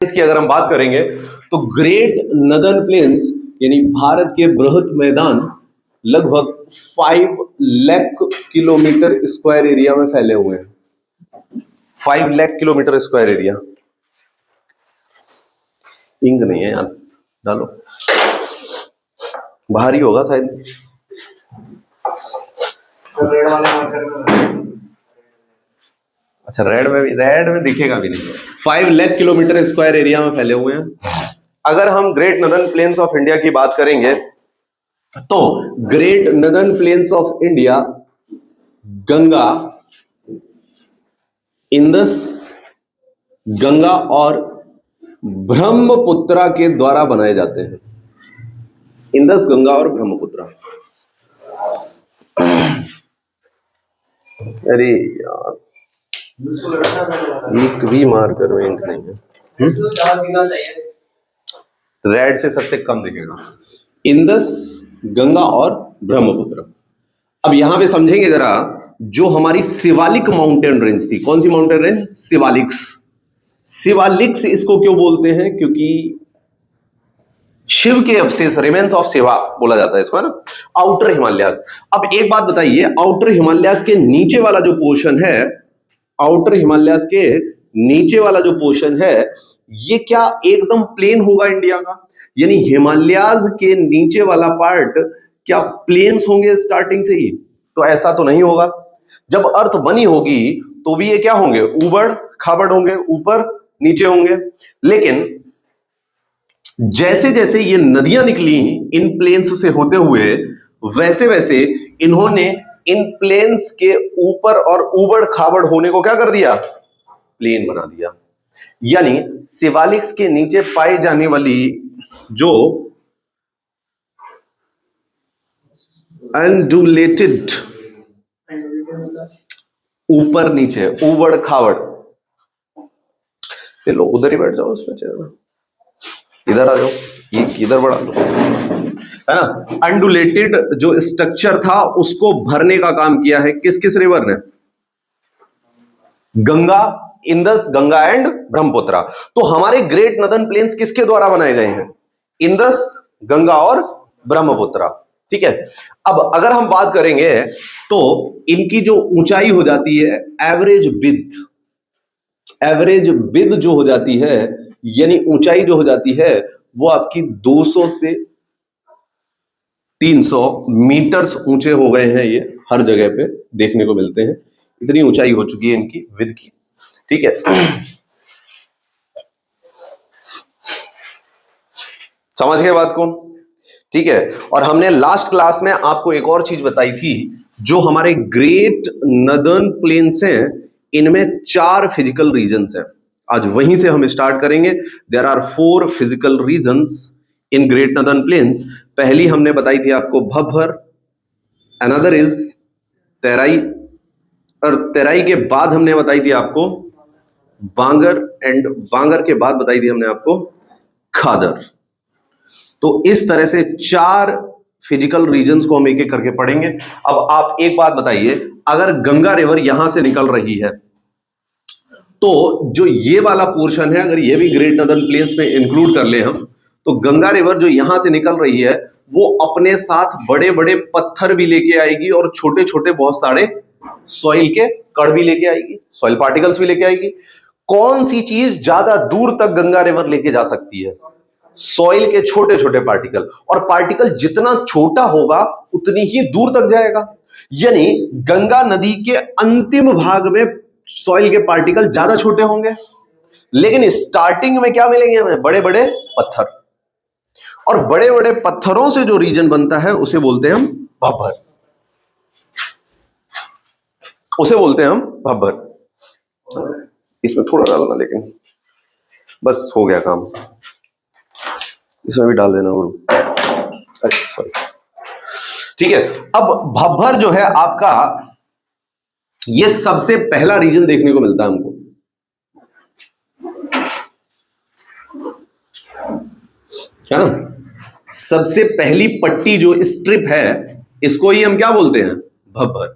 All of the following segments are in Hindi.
की अगर हम बात करेंगे तो ग्रेट नदर्न प्लेन्स यानी भारत के बृहद मैदान लगभग 5 लाख किलोमीटर स्क्वायर एरिया में फैले हुए हैं। 5 lakh kilometre square area. Ink नहीं है यार, डालो, बाहर ही होगा शायद। अच्छा, रेड में दिखेगा भी नहीं। 5 लाख किलोमीटर स्क्वायर एरिया में फैले हुए हैं। अगर हम great northern plains of India की बात करेंगे तो great northern plains of India Ganga, Indus, Ganga और ब्रह्मपुत्रा के द्वारा बनाए जाते हैं। इंदस, गंगा और ब्रह्मपुत्रा। अरे यार, एक भी मार्कर में इंक नहीं है। रेड से सबसे कम दिखेगा। इंदस, गंगा और ब्रह्मपुत्र। अब यहां पे समझेंगे जरा, जो हमारी शिवालिक माउंटेन रेंज थी, कौन सी माउंटेन रेंज? शिवालिक्स। शिवालिक्स इसको क्यों बोलते हैं? क्योंकि शिव के अवशेष, रिमेन्स ऑफ शिवा बोला जाता है इसको, है ना। आउटर हिमालयाज। अब एक बात बताइए, आउटर हिमालयाज के नीचे वाला जो पोर्शन है, आउटर हिमालयाज के नीचे वाला जो पोर्शन है, ये क्या एकदम प्लेन होगा इंडिया का? यानी हिमालयाज के नीचे वाला पार्ट क्या प्लेन्स होंगे स्टार्टिंग से ही? तो ऐसा तो नहीं होगा। जब अर्थ बनी होगी तो भी ये क्या होंगे? उबड़ खाबड़ होंगे, ऊपर नीचे होंगे। लेकिन जैसे जैसे ये नदियां निकली इन प्लेन्स से होते हुए, वैसे वैसे इन्होंने इन प्लेन्स के ऊपर और उबड़ खाबड़ होने को क्या कर दिया? प्लेन बना दिया। यानी शिवालिक्स के नीचे पाई जाने वाली जो अनडुलेटेड, ऊपर नीचे, उबड़ खाबड़, लो उधर ही बैठ जाओ, उसमें चेहरा इधर आ जाओ, ये इधर बढ़ा लो, है ना। अनडुलेटेड जो स्ट्रक्चर था उसको भरने का काम किया है किस किस रिवर ने? Ganga, Indus, Ganga and Brahmaputra. तो हमारे ग्रेट नदर्न प्लेन्स किसके द्वारा बनाए गए हैं? इंदस, गंगा और ब्रह्मपुत्रा। ठीक है। अब अगर हम बात करेंगे तो इनकी जो ऊंचाई हो जाती है, एवरेज विद जो हो जाती है, यानी ऊंचाई जो हो जाती है, वो आपकी 200 से 300 मीटर्स ऊंचे हो गए हैं। ये हर जगह पे देखने को मिलते हैं, इतनी ऊंचाई हो चुकी है इनकी विद की। ठीक है, समझ गए बात को? ठीक है। और हमने लास्ट क्लास में आपको एक और चीज बताई थी, जो हमारे ग्रेट नदर्न प्लेन्स हैं, इनमें 4 फिजिकल रीजन्स हैं। आज वहीं से हम स्टार्ट करेंगे। There are 4 physical regions in great northern plains. पहली हमने बताई थी आपको भब्बर, अनदर इज तराई, और तराई के बाद हमने बताई थी आपको बांगर, एंड बांगर के बाद बताई थी हमने आपको खादर। तो इस तरह से 4 फिजिकल रीजन्स को हम एक एक करके पढ़ेंगे। अब आप एक बात बताइए, अगर गंगा रिवर यहां से निकल रही है तो जो ये वाला पोर्शन है, अगर ये भी ग्रेट नदर्न प्लेन्स में इंक्लूड कर ले हम, तो गंगा रिवर जो यहां से निकल रही है वो अपने साथ बड़े बड़े पत्थर भी लेके आएगी और छोटे छोटे बहुत सारे सॉइल के कण भी लेके आएगी, सॉइल पार्टिकल्स भी लेके आएगी। कौन सी चीज ज्यादा दूर तक गंगा रिवर लेके जा सकती है? सॉइल के छोटे छोटे पार्टिकल। और पार्टिकल जितना छोटा होगा उतनी ही दूर तक जाएगा। यानी गंगा नदी के अंतिम भाग में सॉइल के पार्टिकल ज्यादा छोटे होंगे, लेकिन स्टार्टिंग में क्या मिलेंगे हमें? बड़े बड़े पत्थर। और बड़े बड़े पत्थरों से जो रीजन बनता है उसे बोलते हैं हम भब्बर, उसे बोलते हैं हम भब्बर। इसमें थोड़ा डालना, लेकिन बस हो गया काम, इसमें भी डाल देना गुरु। अच्छा सॉरी। ठीक है। अब भब्बर जो है आपका, ये सबसे पहला रीजन देखने को मिलता है हमको, है ना। सबसे पहली पट्टी जो स्ट्रिप है, इसको ही हम क्या बोलते हैं? भब्बर।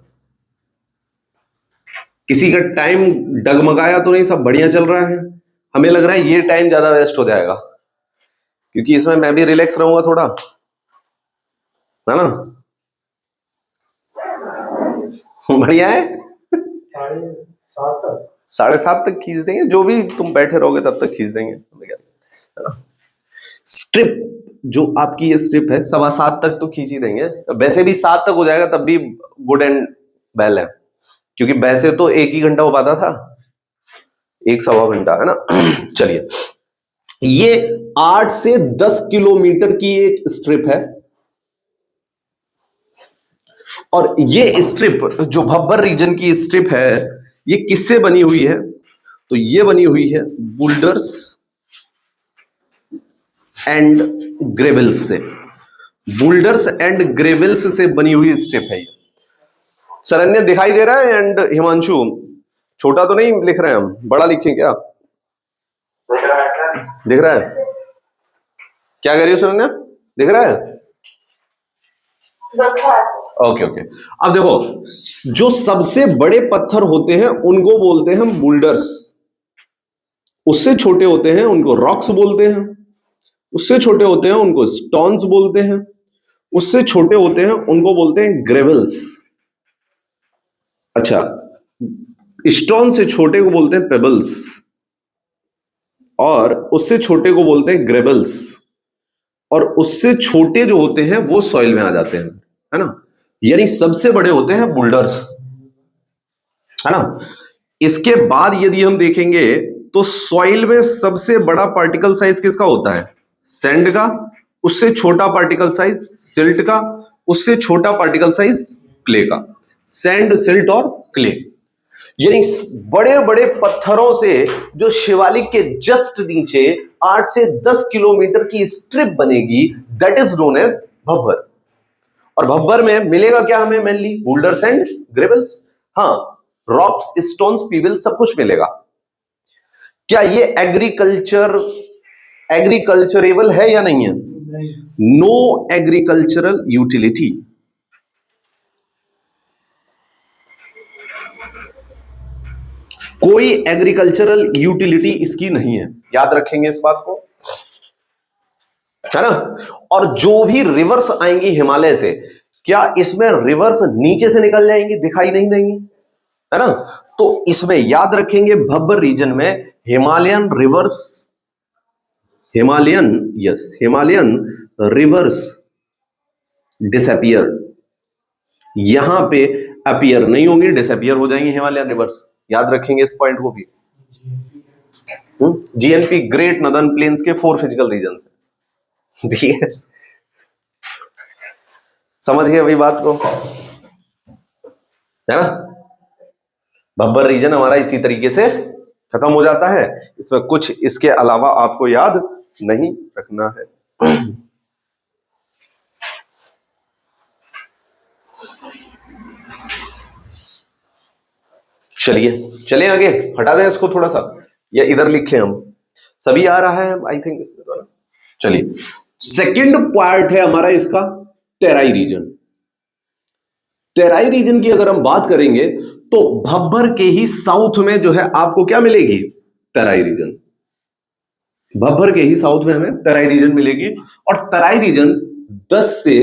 किसी का टाइम डगमगाया तो नहीं? सब बढ़िया चल रहा है? हमें लग रहा है ये टाइम ज्यादा वेस्ट हो जाएगा, क्योंकि इसमें मैं भी रिलैक्स रहूंगा थोड़ा, है ना? बढ़िया है। 7:30 तक खींच देंगे, जो भी तुम बैठे रहोगे तब तक खींच देंगे, है ना? स्ट्रिप जो आपकी ये स्ट्रिप है 7:15 तक तो खींच ही देंगे, वैसे भी 7 तक हो जाएगा तब भी गुड एंड वेल है, क्योंकि वैसे तो 1 ही घंटा हो पाता था, 1 सवा घंटा, है ना? चलिए, ये 8 से 10 किलोमीटर की एक स्ट्रिप है, और ये स्ट्रिप जो भब्बर रीजन की स्ट्रिप है, ये किससे बनी हुई है? तो ये बनी हुई है बुल्डर्स एंड ग्रेवल्स से। बुल्डर्स एंड ग्रेवल्स से बनी हुई स्ट्रिप है ये। शरण्य दिखाई दे रहा है? एंड हिमांशु, छोटा तो नहीं लिख रहे हैं हम, बड़ा लिखें क्या? दिख रहा है? क्या कह रही हो शरण्य? दिख रहा है? Okay okay. अब देखो, जो सबसे बड़े पत्थर होते हैं उनको बोलते हैं हम बुल्डर्स, उससे छोटे होते हैं उनको रॉक्स बोलते हैं, उससे छोटे होते हैं उनको स्टोन्स बोलते हैं, उससे छोटे होते हैं उनको बोलते हैं ग्रेवल्स। अच्छा, स्टोन से छोटे को बोलते हैं पेबल्स, और उससे छोटे को बोलते हैं ग्रेवल्स, और उससे छोटे जो होते हैं वो सॉइल में आ जाते हैं, है ना? यानी सबसे बड़े होते हैं बुल्डर्स, है ना? इसके बाद यदि हम देखेंगे तो सॉइल में सबसे बड़ा पार्टिकल साइज किसका होता है? सैंड का। उससे छोटा पार्टिकल साइज सिल्ट का। उससे छोटा पार्टिकल साइज क्ले का। सैंड, सिल्ट और क्ले, यानी बड़े बड़े पत्थरों से जो शिवालिक के जस्ट नीचे 8 से 10 किलोमीटर की स्ट्रिप बनेगी, that is known as Bhabar. और भब्बर में मिलेगा क्या हमें? Mainly boulders and gravels. हाँ, रॉक्स, स्टोन्स, पीबल्स सब कुछ मिलेगा। क्या ये एग्रीकल्चरेबल है या नहीं है? No agricultural utility. कोई एग्रीकल्चरल यूटिलिटी इसकी नहीं है, याद रखेंगे इस बात को, है ना? और जो भी रिवर्स आएंगी हिमालय से, क्या इसमें रिवर्स नीचे से निकल जाएंगी, दिखाई नहीं देंगी, है ना? तो इसमें याद रखेंगे भब्बर रीजन में हिमालयन रिवर्स डिसअपियर, यहां पे अपीयर नहीं होंगे, डिसअपियर हो जाएंगे हिमालयन रिवर्स। याद रखेंगे इस पॉइंट को भी। जीएनपी ग्रेट नदर्न प्लेन्स के 4 फिजिकल रीजन है, ठीक है? समझ गए भाई बात को, है ना? भब्बर रीजन हमारा इसी तरीके से खत्म हो जाता है, इसमें कुछ इसके अलावा आपको याद नहीं रखना है। चलिए आगे, हटा दें इसको थोड़ा सा, या इधर लिखे हम, सभी आ रहा है आई थिंक इसमें तो। चलिए, सेकंड पार्ट है हमारा इसका टेराई रीजन। टेराई रीजन की अगर हम बात करेंगे तो भब्बर के ही साउथ में जो है आपको क्या मिलेगी? तराई रीजन। भब्बर के ही साउथ में हमें तराई रीजन मिलेगी, और तराई रीजन 10 से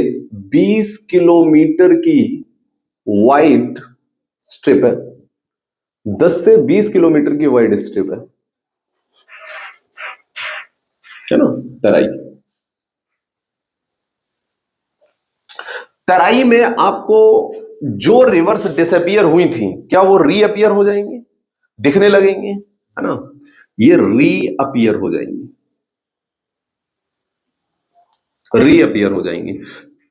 20 किलोमीटर की वाइड स्ट्रिप है। 10 से 20 किलोमीटर की वाइड स्ट्रिप है ना? तराई में आपको जो रिवर्स डिसअपियर हुई थी, क्या वो रीअपियर हो जाएंगी, दिखने लगेंगे, है ना? ये रीअपियर हो जाएंगी।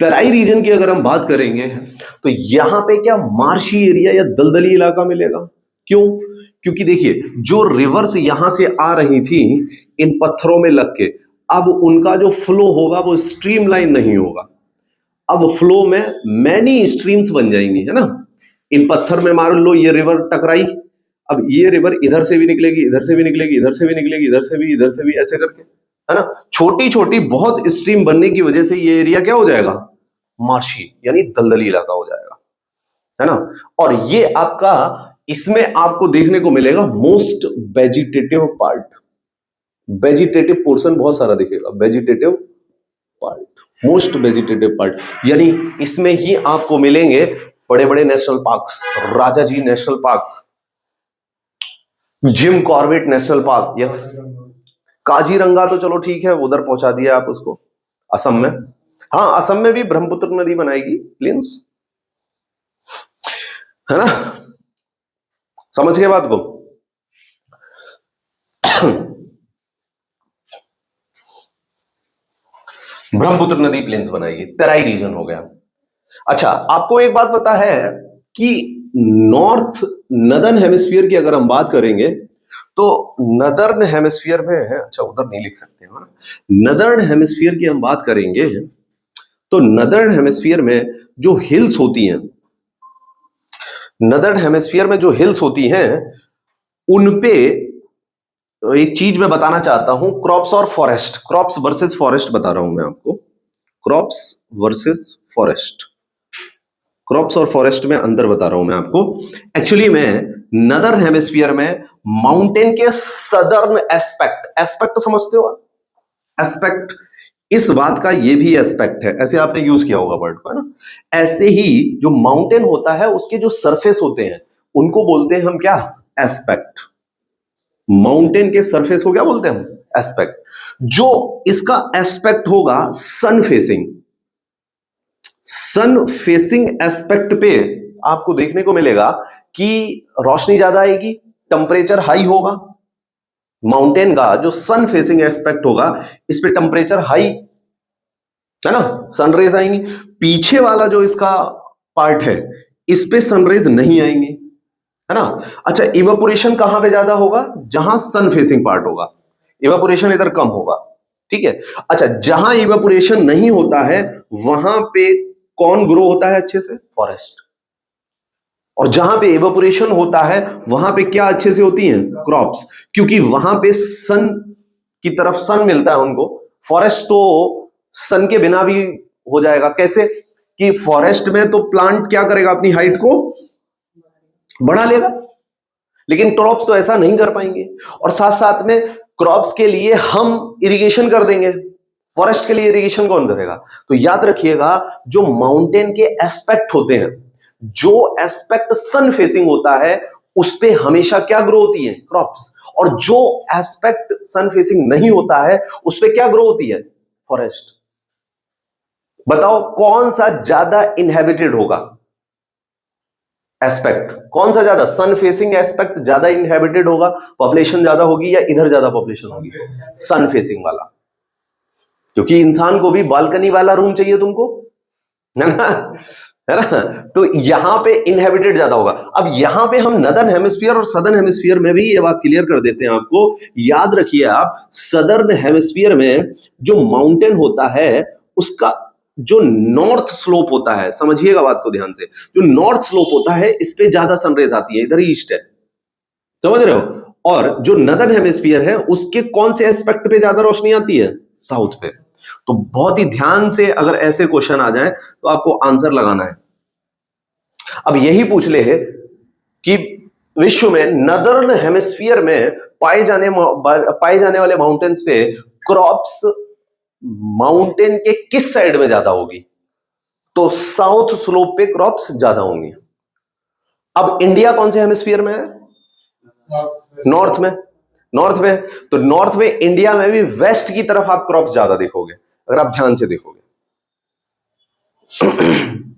तराई रीजन की अगर हम बात करेंगे तो यहां पे क्या मार्शी एरिया या दलदली इलाका मिलेगा? क्यों? क्योंकि देखिए, जो रिवर्स यहां से आ रही थी इन पत्थरों में लग के, अब उनका जो फ्लो होगा वो स्ट्रीमलाइन नहीं होगा, अब फ्लो में मैनी स्ट्रीम्स बन जाएंगी, है ना? इन पत्थर में मान लो ये रिवर टकराई, अब ये रिवर इधर से भी निकलेगी, इधर से भी निकलेगी, इधर से भी निकलेगी, इधर से भी, ऐसे करके, है ना? छोटी छोटी बहुत स्ट्रीम बनने की वजह से ये एरिया क्या हो जाएगा? मार्शी, यानी दलदली इलाका हो जाएगा, है ना? और ये आपका, इसमें आपको देखने को मिलेगा most vegetative part, vegetative portion बहुत सारा दिखेगा, vegetative part, most vegetative part, यानी इसमें ही आपको मिलेंगे बड़े बड़े national parks, Rajaji national park, Jim Corbett national park, yes, Kaziranga तो चलो ठीक है, उधर पहुंचा दिया आप उसको, असम में, हाँ असम में भी ब्रह्मपुत्र नदी बनाएगी प्लेन्स, है ना, समझ गए बात को। ब्रह्मपुत्र नदी प्लेन्स बनाएगी, तराई रीजन हो गया। अच्छा, आपको एक बात पता है कि नॉर्थ नदर्न हेमिस्फीयर की अगर हम बात करेंगे तो नदर्न हेमिस्फीयर में है, अच्छा उधर नहीं लिख सकते हैं, नदर्न हेमिस्फीयर की हम बात करेंगे तो नदर्न हेमिस्फीयर में जो हिल्स होती हैं, नदर्न हेमिस्फीयर में जो हिल्स होती हैं उनपे एक चीज मैं बताना चाहता हूं, क्रॉप्स और फॉरेस्ट, क्रॉप्स वर्सेस फॉरेस्ट बता रहा हूं मैं आपको, क्रॉप्स वर्सेस फॉरेस्ट, क्रॉप्स और फॉरेस्ट में अंतर बता रहा हूं मैं आपको। एक्चुअली में नदर्न हेमिस्फीयर में माउंटेन के सदर्न एस्पेक्ट, एस्पेक्ट समझते हो, एस्पेक्ट, इस बात का ये भी एस्पेक्ट है, ऐसे आपने यूज किया होगा वर्ड को, है ना, ऐसे ही जो माउंटेन होता है उसके जो सरफेस होते हैं उनको बोलते हैं हम क्या, एस्पेक्ट, माउंटेन के सरफेस को क्या बोलते हैं हम, एस्पेक्ट। जो इसका एस्पेक्ट होगा सन फेसिंग, सन फेसिंग एस्पेक्ट पे आपको देखने को मिलेगा कि रोशनी ज्यादा आएगी, टेम्परेचर हाई होगा, माउंटेन का जो सन फेसिंग एस्पेक्ट होगा इस पे टेम्परेचर हाई, है ना, सनरेज आएंगी, पीछे वाला जो इसका पार्ट है इस पे सनरेज नहीं आएंगे, है ना। अच्छा, इवेपोरेशन कहां पे ज्यादा होगा, जहां सन फेसिंग पार्ट होगा, इवेपोरेशन इधर कम होगा, ठीक है। अच्छा, जहां इवेपोरेशन नहीं होता है वहां पे कौन ग्रो होता है अच्छे से, फॉरेस्ट, और जहां पे इवेपोरेशन होता है वहां पे क्या अच्छे से होती हैं, क्रॉप्स, क्योंकि वहां पे सन की तरफ सन मिलता है उनको, फॉरेस्ट तो सन के बिना भी हो जाएगा, कैसे कि फॉरेस्ट में तो प्लांट क्या करेगा, अपनी हाइट को बढ़ा लेगा, लेकिन क्रॉप्स तो ऐसा नहीं कर पाएंगे, और साथ साथ में क्रॉप्स के लिए हम इरिगेशन कर देंगे, फॉरेस्ट के लिए इरिगेशन कौन करेगा। तो याद रखिएगा, जो माउंटेन के एस्पेक्ट होते हैं, जो एस्पेक्ट सन फेसिंग होता है उस पे हमेशा क्या ग्रो होती है, क्रॉप्स, और जो एस्पेक्ट सन फेसिंग नहीं होता है उस पे क्या ग्रो होती है, फॉरेस्ट। बताओ कौन सा ज्यादा इनहेबिटेड होगा, एस्पेक्ट कौन सा ज्यादा, सन फेसिंग एस्पेक्ट ज्यादा इनहेबिटेड होगा, पॉपुलेशन ज्यादा होगी, या इधर ज्यादा पॉपुलेशन होगी, सन फेसिंग वाला, क्योंकि इंसान को भी बालकनी वाला रूम चाहिए तुमको, है ना, है ना, तो यहां पे इनहेबिटेड ज्यादा होगा। अब यहां पे हम नदर्न हेमिस्फीयर और सदर्न हेमिस्फीयर में भी ये बात क्लियर कर देते हैं आपको, याद रखिए आप, सदर्न हेमिस्फीयर में जो माउंटेन होता है उसका जो नॉर्थ स्लोप होता है, समझिएगा बात को ध्यान से, जो नॉर्थ स्लोप होता है इस पे ज्यादा सनरेज आती है, इधर ईस्ट है, समझ रहे हो, और जो नदर्न हेमिस्फीयर है उसके कौन से एस्पेक्ट पे ज्यादा रोशनी आती है, साउथ पे। तो बहुत ही ध्यान से अगर ऐसे क्वेश्चन आ जाए तो आपको आंसर लगाना है। अब यही पूछ ले कि विश्व में नदर्न हेमिस्फीयर में पाए जाने वाले माउंटेन्स पे क्रॉप्स माउंटेन के किस साइड में ज्यादा होगी, तो साउथ स्लोप पे क्रॉप्स ज्यादा होंगी। अब इंडिया कौन से हेमिस्फीयर में है, नॉर्थ में, नॉर्थ में, तो नॉर्थ में इंडिया में भी वेस्ट की तरफ आप क्रॉप्स ज्यादा देखोगे, अगर आप ध्यान से देखोगे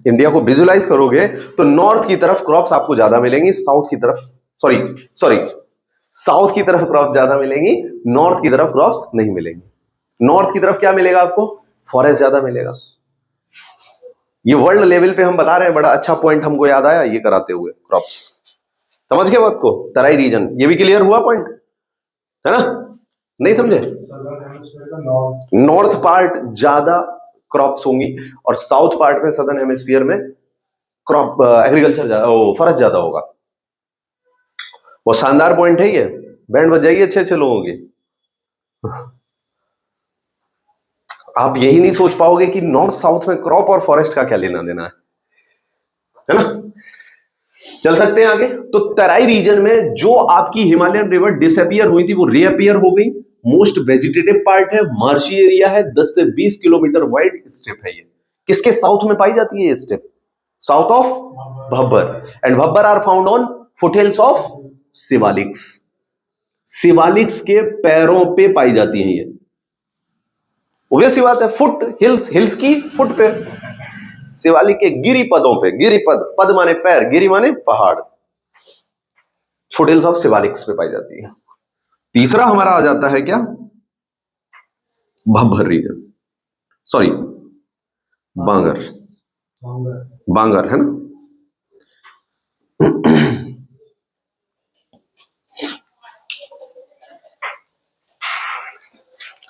इंडिया को विजुलाइज करोगे तो नॉर्थ की तरफ क्रॉप्स आपको ज्यादा मिलेंगी, साउथ की तरफ सॉरी साउथ की तरफ क्रॉप्स ज्यादा मिलेंगी, नॉर्थ की तरफ क्रॉप्स नहीं मिलेंगी। नॉर्थ की तरफ क्या मिलेगा आपको, फॉरेस्ट ज्यादा मिलेगा। ये वर्ल्ड लेवल पे हम बता रहे हैं, बड़ा अच्छा पॉइंट हमको याद आया ये कराते हुए, क्रॉप्स, समझ गए बात को, तराई रीजन, ये भी क्लियर हुआ पॉइंट, है ना, नहीं समझे, नॉर्थ पार्ट ज्यादा क्रॉप्स होंगी और साउथ पार्ट में सदर्न हेमिस्फीयर में क्रॉप एग्रीकल्चर फॉरेस्ट ज्यादा होगा। वो शानदार पॉइंट है, ये बैंड बज जाएगी अच्छे अच्छे लोगों की। आप यही नहीं सोच पाओगे कि नॉर्थ साउथ में क्रॉप और फॉरेस्ट का क्या लेना देना है ना। चल सकते हैं आगे। तो तराई रीजन में जो आपकी हिमालयन रिवर डिसअपियर हुई थी वो रीअपियर हो गई, मोस्ट वेजिटेटिव पार्ट है, मार्शी एरिया है, 10 से 20 किलोमीटर वाइड स्टेप है ये। किसके साउथ में पाई जाती है ये step? South of Bhabar. And Bhabar are found on foothills of Shivaliks. Shivaliks के पैरों पे पाई जाती है ये। ऑब्वियस बात है, फुट हिल्स, हिल्स की फुट पे, शिवालिक के गिरी पदों पे, गिरिपद, पद माने पैर, गिरी माने पहाड़, फुटहिल्स ऑफ शिवालिक्स पे पाई जाती है। तीसरा हमारा आ जाता है क्या? भब्बर रीजन, सॉरी बांगर, बांगर है ना।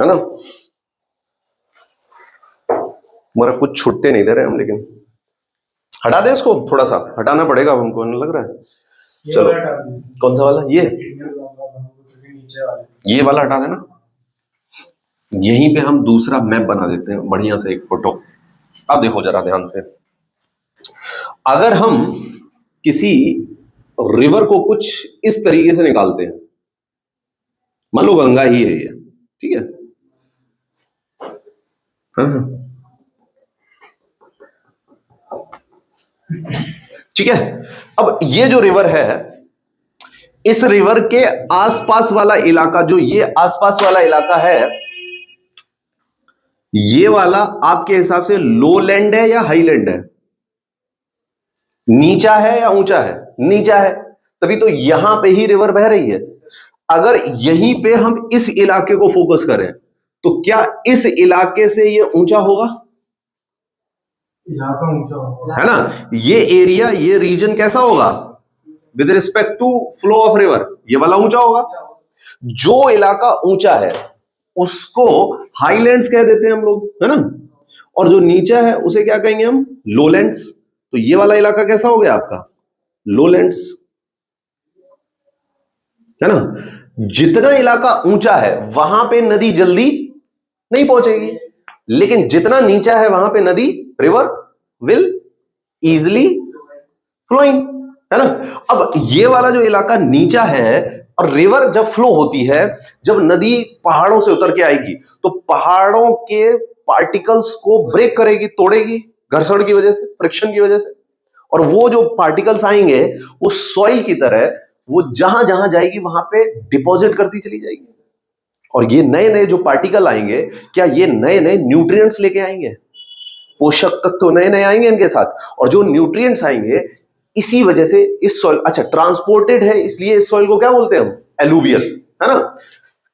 है ना, हमारा कुछ छुट्टे नहीं दे रहे हम, लेकिन हटा दे इसको, थोड़ा सा हटाना पड़ेगा अब हमको, लग रहा है। चलो कौन सा वाला? ये वाला हटा देना। यहीं पे हम दूसरा मैप बना देते हैं बढ़िया से, एक फोटो। अब देखो जरा ध्यान से, अगर हम किसी रिवर को कुछ इस तरीके से निकालते हैं, मान लो गंगा ही है ये, ठीक है, हाँ ठीक है। अब ये जो रिवर है, इस रिवर के आसपास वाला इलाका, जो ये आसपास वाला इलाका है, ये वाला आपके हिसाब से लो लैंड है या हाई लैंड है? नीचा है या ऊंचा है? नीचा है, तभी तो यहां पे ही रिवर बह रही है। अगर यहीं पे हम इस इलाके को फोकस करें, तो क्या इस इलाके से ये ऊंचा होगा? है ना, ये एरिया, ये रीजन कैसा होगा with respect to flow of river? ये वाला ऊंचा होगा। जो इलाका ऊंचा है उसको हाईलैंड्स कह देते हैं हम लोग, है ना, और जो नीचा है उसे क्या कहेंगे हम? लोलैंड्स। तो ये वाला इलाका कैसा हो गया आपका? लोलैंड्स, है ना। जितना इलाका ऊंचा है वहां पे नदी जल्दी नहीं पहुंचेगी, लेकिन जितना नीचा है वहां पे नदी, रिवर विल इजिली फ्लोइंग, है ना। अब ये वाला जो इलाका नीचा है, और रिवर जब फ्लो होती है, जब नदी पहाड़ों से उतर के आएगी, तो पहाड़ों के पार्टिकल्स को ब्रेक करेगी, तोड़ेगी, घर्षण की वजह से, फ्रिक्शन की वजह से। और वो जो पार्टिकल्स आएंगे वो सॉइल की तरह, वो जहां जहां जाएगी वहां पे डिपॉजिट करती चली जाएगी। और ये नए नए जो पार्टिकल आएंगे, क्या ये नए नए न्यूट्रिएंट्स लेके आएंगे? पोषक तत्व नए नए आएंगे इनके साथ, और जो न्यूट्रिएंट्स आएंगे इसी वजह से इस सॉइल, अच्छा ट्रांसपोर्टेड है, इसलिए इस सॉइल को क्या बोलते हैं हम? एलुवियल, है ना।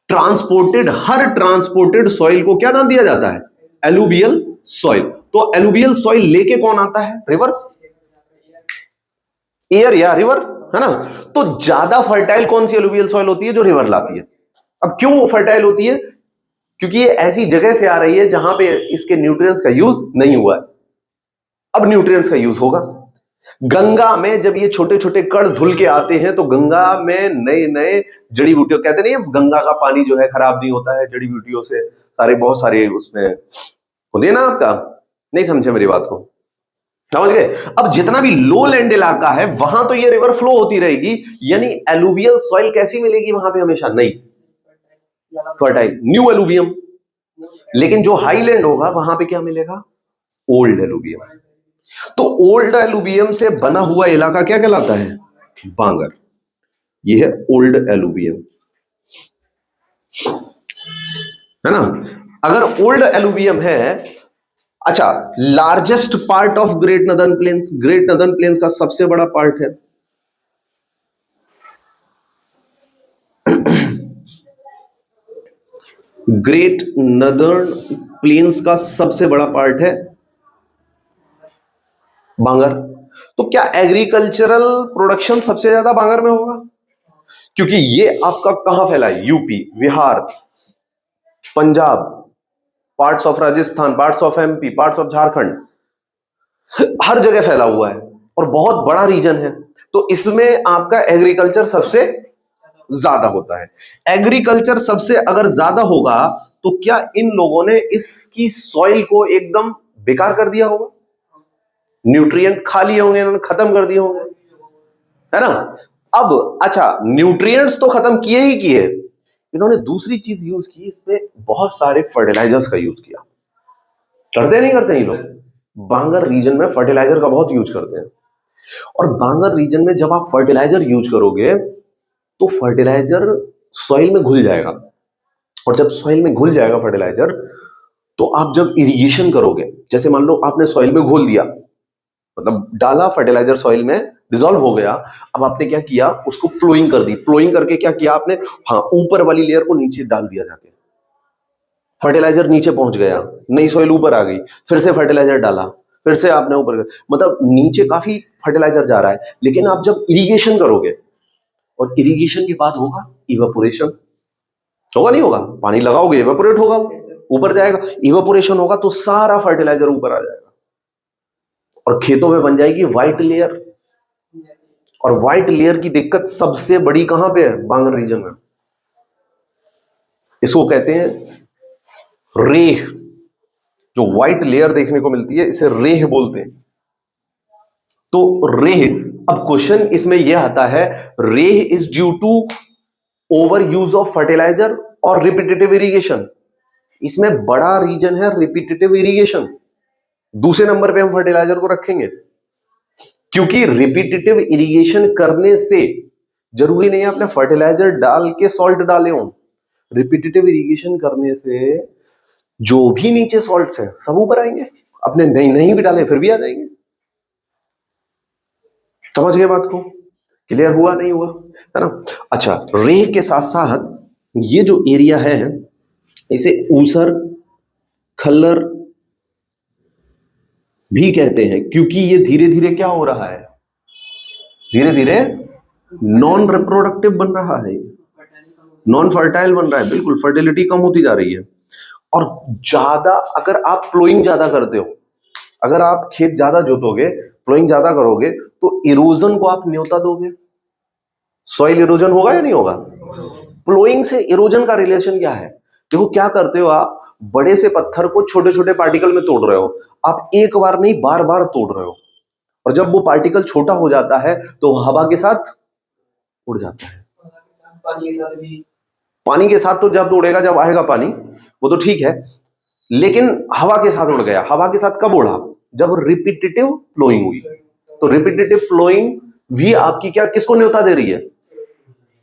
ट्रांसपोर्टेड, हर ट्रांसपोर्टेड सॉइल को क्या नाम दिया जाता है? Alluvial soil. तो एलुवियल सॉइल लेके कौन आता है? रिवर्स, एयर या रिवर, है ना। तो ज्यादा फर्टाइल कौन सी एलुवियल सॉइल होती है? जो रिवर लाती है। अब क्यों वो फर्टाइल होती है? क्योंकि ये ऐसी जगह से आ रही है जहां पे इसके न्यूट्रिएंट्स का यूज नहीं हुआ है। अब न्यूट्रिएंट्स का यूज होगा। गंगा में जब ये छोटे छोटे कण धुल के आते हैं, तो गंगा में नए नए जड़ी बूटियों, कहते नहीं, गंगा का पानी जो है खराब नहीं होता है जड़ी बूटियों से, सारे बहुत सारे उसमें होते ना। आपका नहीं समझे मेरी बात को? समझ गए? अब जितना भी लो लैंड इलाका है वहां तो ये रिवर फ्लो होती रहेगी, यानी एलुवियल सॉइल कैसी मिलेगी वहां पे? हमेशा नई, फर्टाइल, न्यू एलुवियम। लेकिन जो हाई लैंड होगा वहां पे क्या मिलेगा? Old alluvium. तो ओल्ड एलुवियम से बना हुआ इलाका क्या कहलाता है? बांगर। ये है ओल्ड एलुवियम, है ना। अगर ओल्ड एलुवियम है, अच्छा, largest part of great northern plains, great northern plains का सबसे बड़ा पार्ट है ग्रेट नदर्न प्लेन्स का सबसे बड़ा पार्ट है बांगर। तो क्या एग्रीकल्चरल प्रोडक्शन सबसे ज्यादा बांगर में होगा? क्योंकि ये आपका कहां फैला है? UP, Bihar, Punjab, parts of Rajasthan, parts of MP, parts of Jharkhand, हर जगह फैला हुआ है और बहुत बड़ा रीजन है। तो इसमें आपका एग्रीकल्चर सबसे ज्यादा होता है। एग्रीकल्चर सबसे अगर ज्यादा होगा तो क्या इन लोगों ने इसकी सॉइल को एकदम बेकार कर दिया होगा? न्यूट्रिएंट खा लिए होंगे इन्होंने, खत्म कर दिए होंगे, है ना। अब अच्छा, न्यूट्रिएंट्स तो खत्म किए ही किए, इन्होंने दूसरी चीज यूज की, इसमें बहुत सारे फर्टिलाइजर्स का यूज किया। करते नहीं करते ये लोग? बांगर रीजन में फर्टिलाइजर का बहुत यूज करते हैं। और बांगर रीजन में जब आप फर्टिलाइजर यूज करोगे तो फर्टिलाइजर सॉइल में घुल जाएगा, और जब सॉइल में घुल जाएगा फर्टिलाइजर, तो आप जब इरिगेशन करोगे, जैसे मान लो आपने सॉइल में घोल दिया, मतलब डाला फर्टिलाइजर सॉइल में, डिसॉल्व हो गया, अब आपने क्या किया, उसको प्लोइंग कर दी। प्लोइंग करके क्या किया आपने, हाँ, ऊपर वाली लेयर को नीचे डाल दिया जाके, फर्टिलाइजर नीचे पहुंच गया, नई सॉइल ऊपर आ गई, फिर से फर्टिलाइजर डाला, फिर से आपने ऊपर, मतलब नीचे काफी फर्टिलाइजर जा रहा है। लेकिन आप जब इरिगेशन करोगे, और इरिगेशन के बाद होगा इवेपोरेशन, होगा नहीं होगा, पानी लगाओगे इवेपोरेट होगा, ऊपर जाएगा, इवेपोरेशन होगा तो सारा फर्टिलाइजर ऊपर आ जाएगा और खेतों में बन जाएगी व्हाइट लेयर। और व्हाइट लेयर की दिक्कत सबसे बड़ी कहां पे है? बांगर रीजन में। इसको कहते हैं रेह। जो व्हाइट लेयर देखने को मिलती है इसे रेह बोलते हैं। तो रेह, अब क्वेश्चन इसमें यह आता है, reh is due to over use of fertiliser और रिपीटेटिव इरिगेशन। इसमें बड़ा रीजन है रिपीटेटिव इरिगेशन। दूसरे नंबर पे हम फर्टिलाइजर को रखेंगे, क्योंकि रिपीटेटिव इरिगेशन करने से जरूरी नहीं है आपने फर्टिलाइजर डाल के सॉल्ट डाले हो। रिपीटेटिव इरिगेशन करने से जो भी नीचे सॉल्ट्स हैं सब ऊपर आएंगे, अपने नहीं भी डाले फिर भी आ जाएंगे। समझ गए बात को? क्लियर हुआ नहीं हुआ? है ना? अच्छा, रेह के साथ साथ ये जो एरिया है इसे ऊसर खल्लर भी कहते हैं, क्योंकि ये धीरे धीरे क्या हो रहा है, धीरे धीरे नॉन रिप्रोडक्टिव बन रहा है, नॉन फर्टाइल बन रहा है। बिल्कुल, फर्टिलिटी कम होती जा रही है। और ज्यादा अगर आप प्लोइंग ज्यादा करते हो, अगर आप खेत ज्यादा जोतोगे, प्लोइंग ज्यादा करोगे, तो इरोजन को आप न्योता दोगे। सॉइल इरोजन होगा या नहीं होगा? प्लोइंग से इरोजन का रिलेशन क्या है? देखो क्या करते हो आप, बड़े से पत्थर को छोटे छोटे पार्टिकल में तोड़ रहे हो। आप एक बार नहीं बार बार तोड़ रहे हो, और जब वो पार्टिकल छोटा हो जाता है तो हवा के साथ उड़ जाता है। पानी के साथ तो जब उड़ेगा जब आएगा पानी, वो तो ठीक है, लेकिन हवा के साथ उड़ गया। हवा के साथ कब उड़ा? जब रिपीटेटिव फ्लोइंग हुई। तो रिपीटेटिव फ्लोइंग भी आपकी क्या, किसको न्योता दे रही है?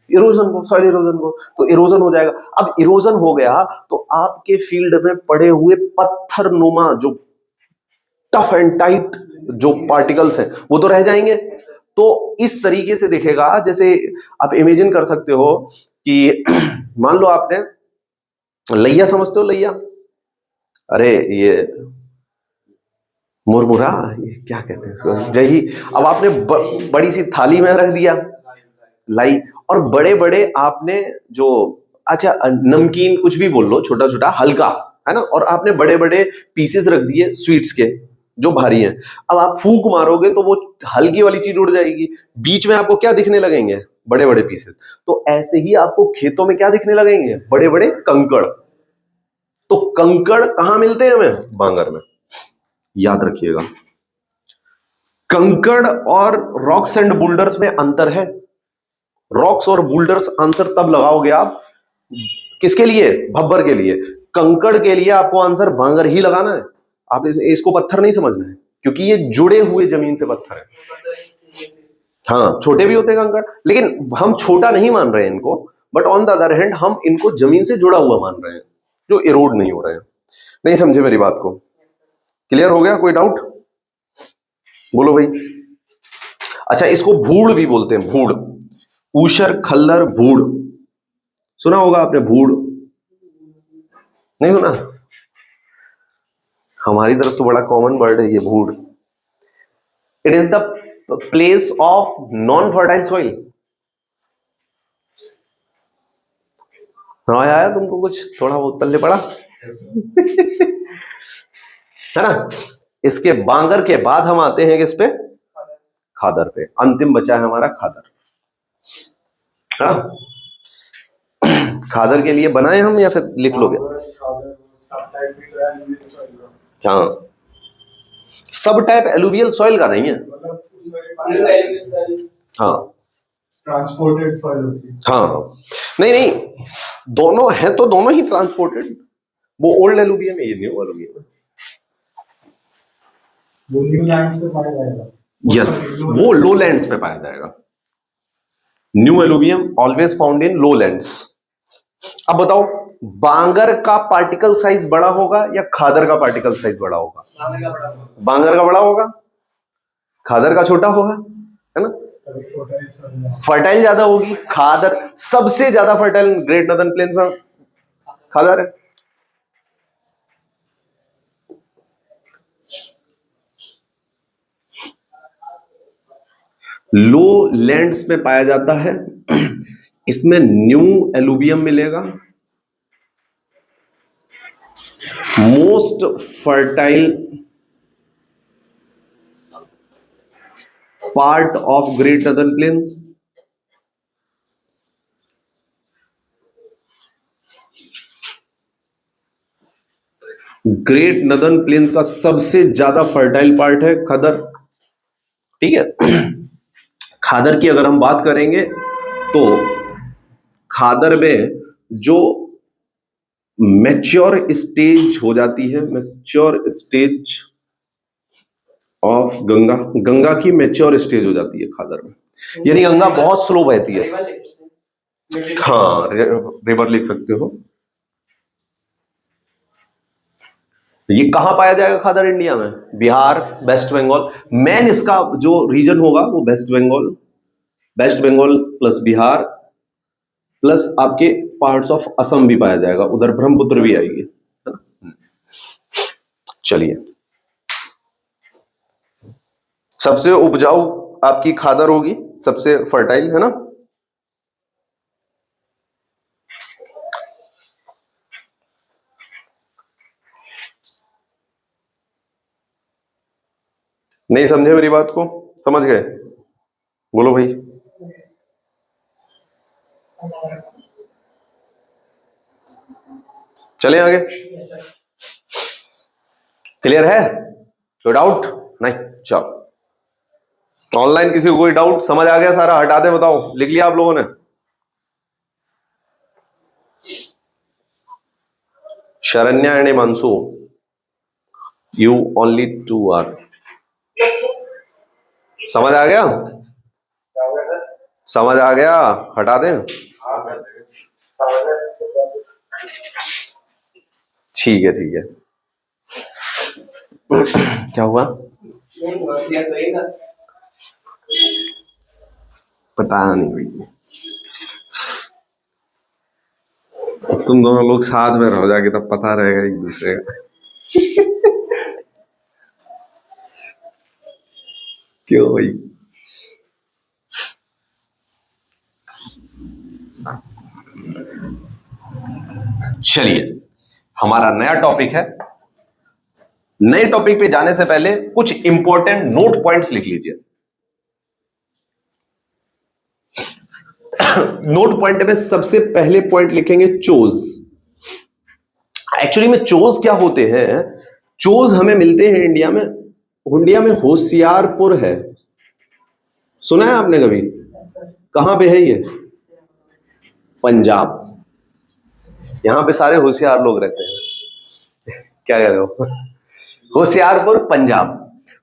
इरोजन को, सॉइल इरोजन को। तो इरोजन हो जाएगा। अब इरोजन हो गया तो आपके फील्ड में पड़े हुए पत्थर नुमा जो टफ एंड टाइट जो पार्टिकल्स हैं वो तो रह जाएंगे। तो इस तरीके से दिखेगा, जैसे आप इमेजिन कर सकते हो कि मान लो आपने लैया, समझते हो लैया? अरे ये मुरमुरा, ये क्या कहते हैं इसको, जही। अब आपने बड़ी सी थाली में रख दिया लाई, और बड़े बड़े आपने जो, अच्छा नमकीन कुछ भी बोल लो, छोटा छोटा हल्का, है ना, और आपने बड़े बड़े पीसेस रख दिए स्वीट्स के जो भारी हैं। अब आप फूंक मारोगे तो वो हल्की वाली चीज उड़ जाएगी, बीच में आपको क्या दिखने लगेंगे? बड़े बड़े पीसेस। तो ऐसे ही आपको खेतों में क्या दिखने लगेंगे? बड़े बड़े कंकड़। तो कंकड़ कहां मिलते हैं हमें? बांगर में। याद रखिएगा, कंकड़ और रॉक्स एंड बुल्डर्स में अंतर है। रॉक्स और बुल्डर्स आंसर तब लगाओगे आप किसके लिए? भब्बर के लिए। कंकड़ के लिए आपको आंसर बांगर ही लगाना है। आप इसको पत्थर नहीं समझना है, क्योंकि ये जुड़े हुए जमीन से पत्थर है। हाँ, छोटे भी होते हैं कंकड़, लेकिन हम छोटा नहीं मान रहे हैं इनको, but on the other hand हम इनको जमीन से जुड़ा हुआ मान रहे हैं, जो इरोड नहीं हो रहे हैं। नहीं समझे मेरी बात को? क्लियर हो गया? कोई डाउट बोलो भाई। अच्छा, इसको भूड़ भी बोलते हैं, भूड़। ऊशर खल्लर भूड़, सुना होगा आपने भूड़? नहीं सुना? हमारी तरफ तो बड़ा कॉमन वर्ड है ये bhur. It is the place of non fertile soil. हाँ आया तुमको कुछ थोड़ा बहुत पल्ले पड़ा? है ना? इसके बांगर के बाद हम आते हैं किस पे? खादर पे। अंतिम बचा है हमारा खादर। हाँ, खादर के लिए बनाए हम या फिर लिख लोगे? हाँ, सब टाइप एलुवियल सॉइल का नहीं है। हाँ, ट्रांसपोर्टेड सॉइल होती है। हाँ, नहीं नहीं, दोनों है तो दोनों ही ट्रांसपोर्टेड। वो ओल्ड एलुवियम है, ये न्यू एलुवियम है। वो न्यू लैंड पे पाया जाएगा। यस, वो लो लैंड्स पे पाया जाएगा। New alluvium always found in low lands. अब बताओ, बांगर का पार्टिकल साइज बड़ा होगा या खादर का पार्टिकल साइज बड़ा होगा? बांगर का बड़ा होगा, खादर का छोटा होगा, है ना। फर्टाइल ज्यादा होगी खादर, सबसे ज्यादा फर्टाइल ग्रेट नॉर्दर्न प्लेन्स में खादर है। लो लैंड्स में पाया जाता है, इसमें न्यू एलुवियम मिलेगा। Most fertile part of great northern plains. Great northern plains का सबसे ज्यादा फर्टाइल पार्ट है खादर। ठीक है, खादर की अगर हम बात करेंगे तो खादर में जो मैच्योर स्टेज हो जाती है, mature stage of Ganga, Ganga की मैच्योर स्टेज हो जाती है खादर में, यानी गंगा बहुत स्लो बहती है। हाँ, रिवर लिख सकते हो। ये कहां पाया जाएगा खादर? इंडिया में बिहार, वेस्ट बंगाल। मेन इसका जो रीजन होगा वो West Bengal, West Bengal plus Bihar plus आपके पार्ट्स ऑफ असम भी पाया जाएगा, उधर ब्रह्मपुत्र भी आएगी, है ना। चलिए, सबसे उपजाऊ आपकी खादर होगी, सबसे फर्टाइल, है ना। नहीं समझे मेरी बात को? समझ गए? बोलो भाई। चले आगे, क्लियर है? कोई डाउट नहीं? चलो, ऑनलाइन किसी को कोई डाउट? समझ आ गया सारा? हटा दे, बताओ, लिख लिया आप लोगों ने? Sharanya and Himanshu, you only 2 are. समझ आ गया? समझ आ गया? हटा दें? ठीक है, ठीक है। क्या हुआ? पता नहीं भाई, तुम दोनों लोग साथ में रहो जाके, तब पता रहेगा एक दूसरे का। क्यों भाई? चलिए, हमारा नया टॉपिक है। नए टॉपिक पे जाने से पहले कुछ इंपॉर्टेंट नोट पॉइंट्स लिख लीजिए। नोट पॉइंट में सबसे पहले पॉइंट लिखेंगे चोज। एक्चुअली में चोज क्या होते हैं? चोज हमें मिलते हैं इंडिया में, इंडिया में होशियारपुर है, सुना है आपने कभी? कहां पे है ये? पंजाब। यहां पे सारे होशियार लोग रहते हैं। क्या कह रहे हो? होशियारपुर पंजाब।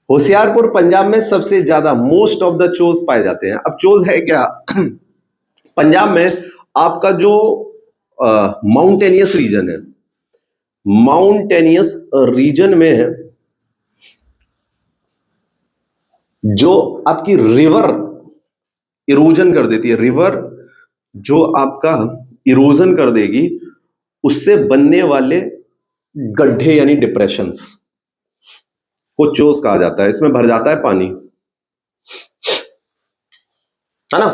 होशियारपुर पंजाब में सबसे ज्यादा मोस्ट ऑफ द चोज पाए जाते हैं। अब चोज है क्या? पंजाब में आपका जो माउंटेनियस रीजन है, माउंटेनियस रीजन में है, जो आपकी रिवर इरोजन कर देती है, रिवर जो आपका इरोजन कर देगी, उससे बनने वाले गड्ढे यानी डिप्रेशंस को चोस कहा जाता है। इसमें भर जाता है पानी, है ना।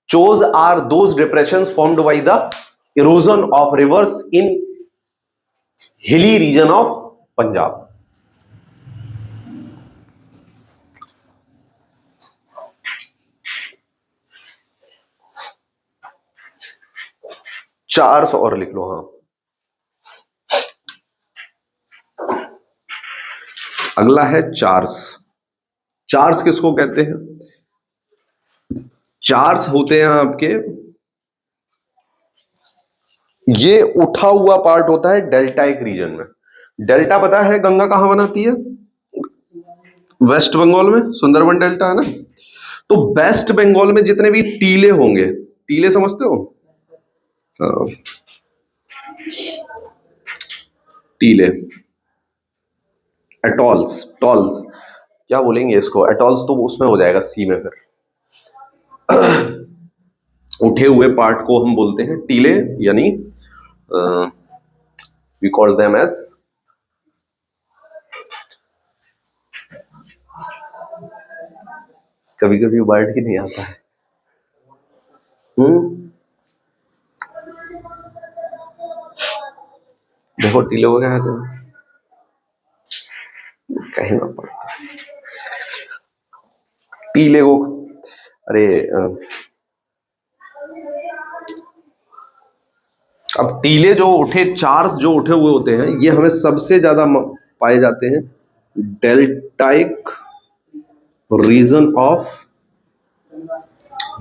Chos are those depressions formed by the erosion of rivers in hilly region of Punjab. चार्स और लिख लो। हाँ, अगला है चार्स। चार्स किसको कहते हैं? चार्स होते हैं आपके, ये उठा हुआ पार्ट होता है डेल्टाइक रीजन में। डेल्टा पता है गंगा कहां बनाती है? वेस्ट बंगाल में, सुंदरबन डेल्टा है ना। तो वेस्ट बंगाल में जितने भी टीले होंगे, टीले समझते हो? हाँ, टीले, एटॉल्स, टॉल्स क्या बोलेंगे इसको, एटॉल्स तो उसमें हो जाएगा सी में। फिर उठे हुए पार्ट को हम बोलते हैं टीले, यानी वी कॉल देम एज, कभी कभी वर्ड ही नहीं आता है। देखो टीले को क्या कहते हैं, कहना पड़ता है टीले को। अरे अब टीले जो उठे, चार्ज जो उठे हुए होते हैं, ये हमें सबसे ज्यादा पाए जाते हैं deltaic region of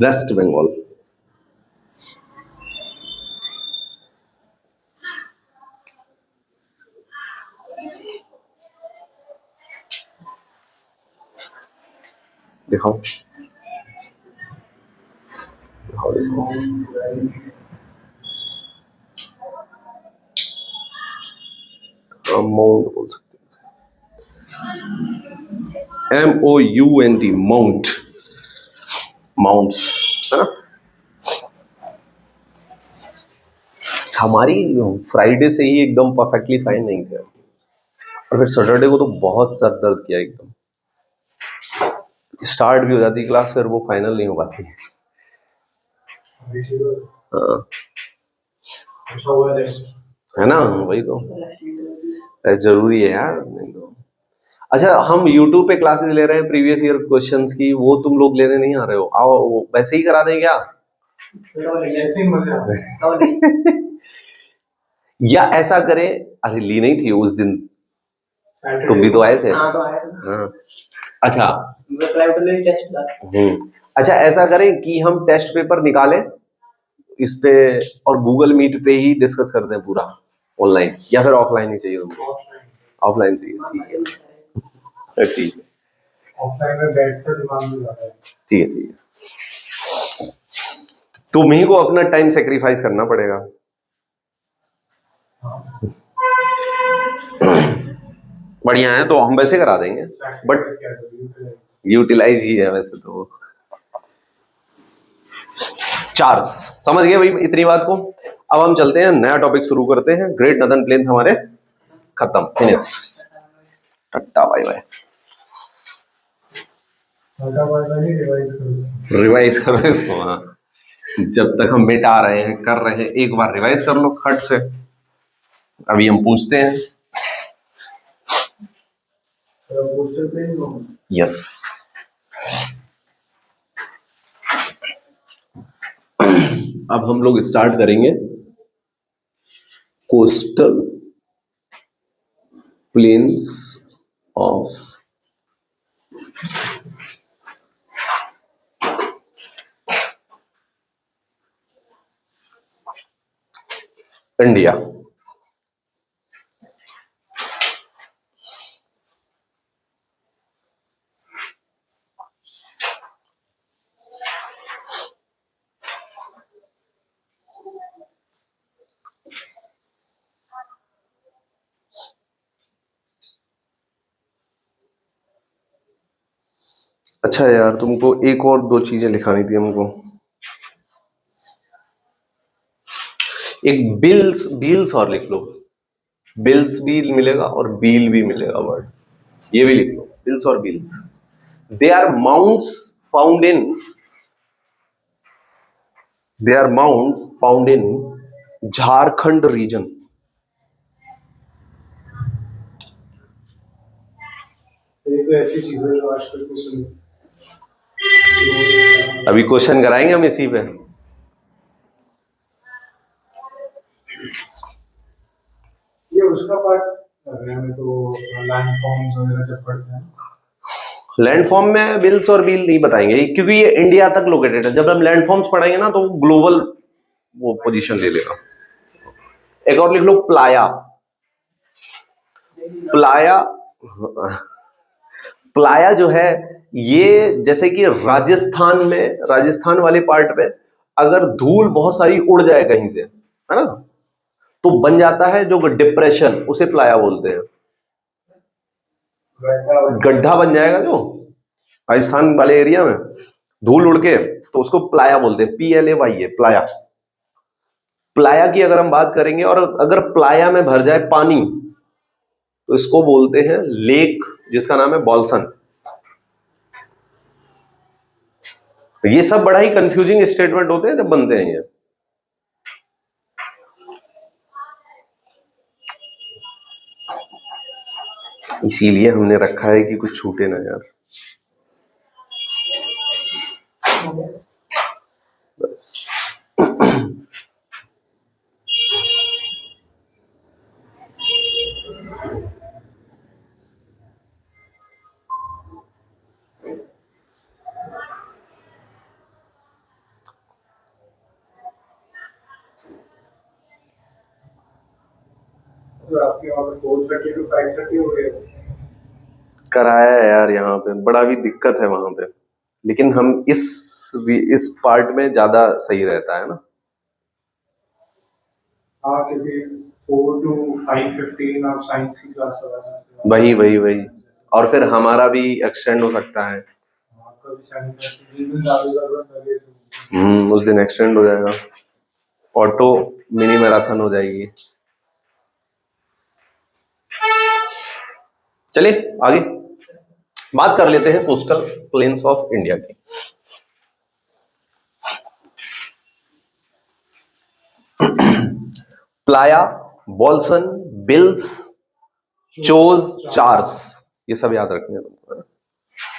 West Bengal. दिखाओ, दिखाओ, दिखाओ। माउंट बोल सकते हैं, MOUNT, माउंट, माउंट्स, है ना। हमारी फ्राइडे से ही एकदम परफेक्टली फाइन नहीं थे, और फिर सैटरडे को तो बहुत सर दर्द किया एकदम। स्टार्ट भी हो जाती क्लास, फिर वो फाइनल नहीं हो पाती। हाँ, है ना, वही तो जरूरी है यार, नहीं तो। अच्छा, हम YouTube पे क्लासेस ले रहे हैं प्रीवियस ईयर क्वेश्चंस की, वो तुम लोग लेने नहीं आ रहे हो? आओ, वो वैसे ही करा दें क्या? ऐसे ही मजे आ रहे हैं। या ऐसा करें, अरे ली नहीं थी उस दिन, तुम भी तो आए थे। हाँ, तो आए थे। हाँ, अच्छा, अच्छा ऐसा करें कि हम टेस्ट पेपर निकालें इस पे, और गूगल मीट पे ही डिस्कस करते हैं पूरा, ऑनलाइन, या फिर ऑफलाइन ही चाहिए तुमको? ऑफलाइन चाहिए, ठीक है, ठीक है, ऑफलाइन में बैठकर दिमाग में जाता है। ठीक है, ठीक है। तुम्ही को अपना टाइम सेक्रीफाइस करना पड़ेगा। बढ़िया है, तो हम वैसे करा देंगे, बट यूटिलाइज ही है वैसे तो। चार्स समझ गए भाई इतनी बात को। अब हम चलते हैं, नया टॉपिक शुरू करते हैं। ग्रेट नदन प्लेन हमारे खत्म, फिनिश, टट्टा बाय बाय। रिवाइज करो इसको, हाँ, जब तक हम मिटा रहे हैं, कर रहे हैं, एक बार रिवाइज कर लो खट से। अभी हम पूछते हैं, यस, अब हम लोग स्टार्ट करेंगे कोस्टल प्लेन्स ऑफ इंडिया। अच्छा यार, तुमको एक और दो चीजें लिखानी थी हमको। एक बिल्स, बिल्स और लिख लो, बिल्स भी मिलेगा और बील भी मिलेगा वर्ड, ये भी लिख लो, बिल्स और bills. They are mounts found in, they are mounts found in Jharkhand region. ऐसी चीजें जो आजकल क्वेश्चन, अभी क्वेश्चन कराएंगे हम इसी पे। ये उसका पार्ट कर रहे हैं, तो लैंड फॉर्म्स वगैरह जब पढ़ते हैं। लैंडफॉर्म में बिल्स और बील नहीं बताएंगे क्योंकि ये इंडिया तक लोकेटेड है। जब हम लैंडफॉर्म्स पढ़ेंगे ना तो वो ग्लोबल वो पोजीशन ले लेगा। एक और लिख लो प्लाया। प्लाया, प्लाया जो है ये जैसे कि राजस्थान में, राजस्थान वाले पार्ट में अगर धूल बहुत सारी उड़ जाए कहीं से, है ना, तो बन जाता है जो डिप्रेशन, उसे प्लाया बोलते हैं। गड्ढा बन जाएगा जो राजस्थान वाले एरिया में धूल उड़ के, तो उसको प्लाया बोलते हैं। PLAY है प्लाया। प्लाया की अगर हम बात करेंगे और अगर प्लाया में भर जाए पानी तो इसको बोलते हैं लेक, जिसका नाम है बॉल्सन। तो ये सब बड़ा ही कंफ्यूजिंग स्टेटमेंट होते हैं जब बनते हैं ये। इसीलिए हमने रखा है कि कुछ छूटे ना यार। बस तो आपके वहाँ पे 4:30 to 5:30 हो गए। कराया है यार, यहाँ पे बड़ा भी दिक्कत है वहां पे, लेकिन हम इस पार्ट में ज्यादा सही रहता है ना। हाँ, क्योंकि 4 to 5:15 आप साइंस की क्लास लगा सकते हो। वही और फिर हमारा भी एक्सटेंड हो सकता है। आपका भी साइंस जिस दिन ज़्यादा ज़रूरत लगे तो उस दिन एक्सटेंड हो जाएगा, ऑटो मिनी मैराथन हो जाएगी। चलिए आगे बात कर लेते हैं कोस्टल प्लेन्स ऑफ इंडिया की। प्लाया, बॉल्सन, बिल्स, चोज, चार्स, ये सब याद रखने हैं।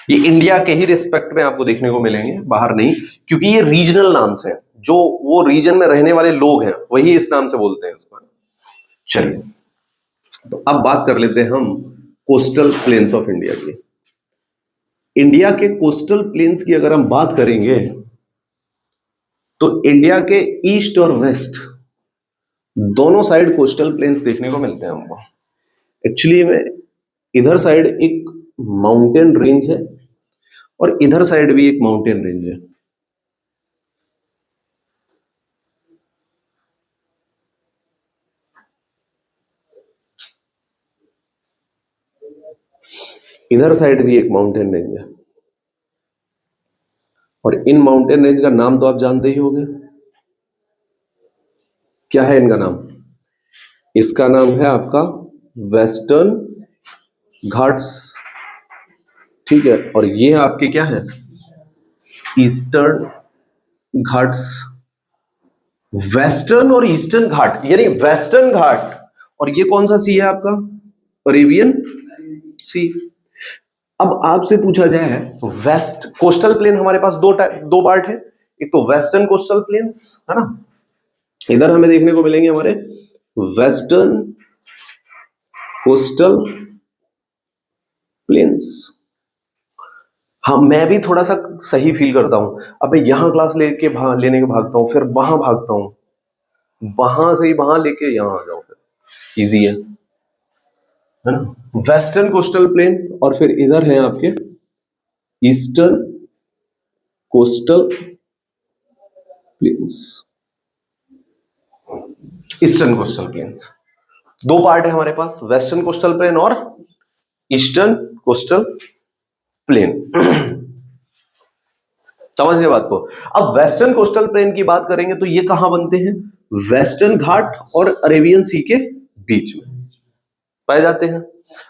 ये इंडिया के ही रिस्पेक्ट में आपको देखने को मिलेंगे, बाहर नहीं, क्योंकि ये रीजनल नाम्स हैं। जो वो रीजन में रहने वाले लोग हैं वही इस नाम से बोलते हैं उसको। चलिए तो अब बात कर लेते हैं हम कोस्टल प्लेन्स ऑफ इंडिया की। इंडिया के कोस्टल प्लेन्स की अगर हम बात करेंगे तो इंडिया के ईस्ट और वेस्ट दोनों साइड कोस्टल प्लेन्स देखने को मिलते हैं हमको। एक्चुअली में इधर साइड एक माउंटेन रेंज है और इधर साइड भी एक माउंटेन रेंज है। इधर साइड भी एक माउंटेन रेंज है और इन माउंटेन रेंज का नाम तो आप जानते ही होंगे। क्या है इनका नाम? इसका नाम है आपका वेस्टर्न घाट्स, ठीक है, और ये आपके क्या है? ईस्टर्न घाट्स। वेस्टर्न और ईस्टर्न घाट, यानी वेस्टर्न घाट, और ये कौन सा सी है आपका? अरेबियन सी। अब आपसे पूछा जाए वेस्ट कोस्टल प्लेन हमारे पास दो पार्ट है। एक तो वेस्टर्न कोस्टल प्लेन्स है ना, इधर हमें देखने को मिलेंगे हमारे वेस्टर्न कोस्टल प्लेन्स। हाँ, मैं भी थोड़ा सा सही फील करता हूं। अब मैं यहां क्लास लेने के भागता हूं, फिर वहां भागता हूं, वहां से ही वहां लेके यहां आ जाऊं, फिर इजी है ना। वेस्टर्न कोस्टल प्लेन और फिर इधर है आपके eastern coastal planes. Eastern coastal planes दो पार्ट है हमारे पास, वेस्टर्न कोस्टल प्लेन और ईस्टर्न कोस्टल प्लेन। समझ गए बात को? अब वेस्टर्न कोस्टल प्लेन की बात करेंगे तो ये कहां बनते हैं? वेस्टर्न घाट और अरेबियन सी के बीच में पाए जाते हैं।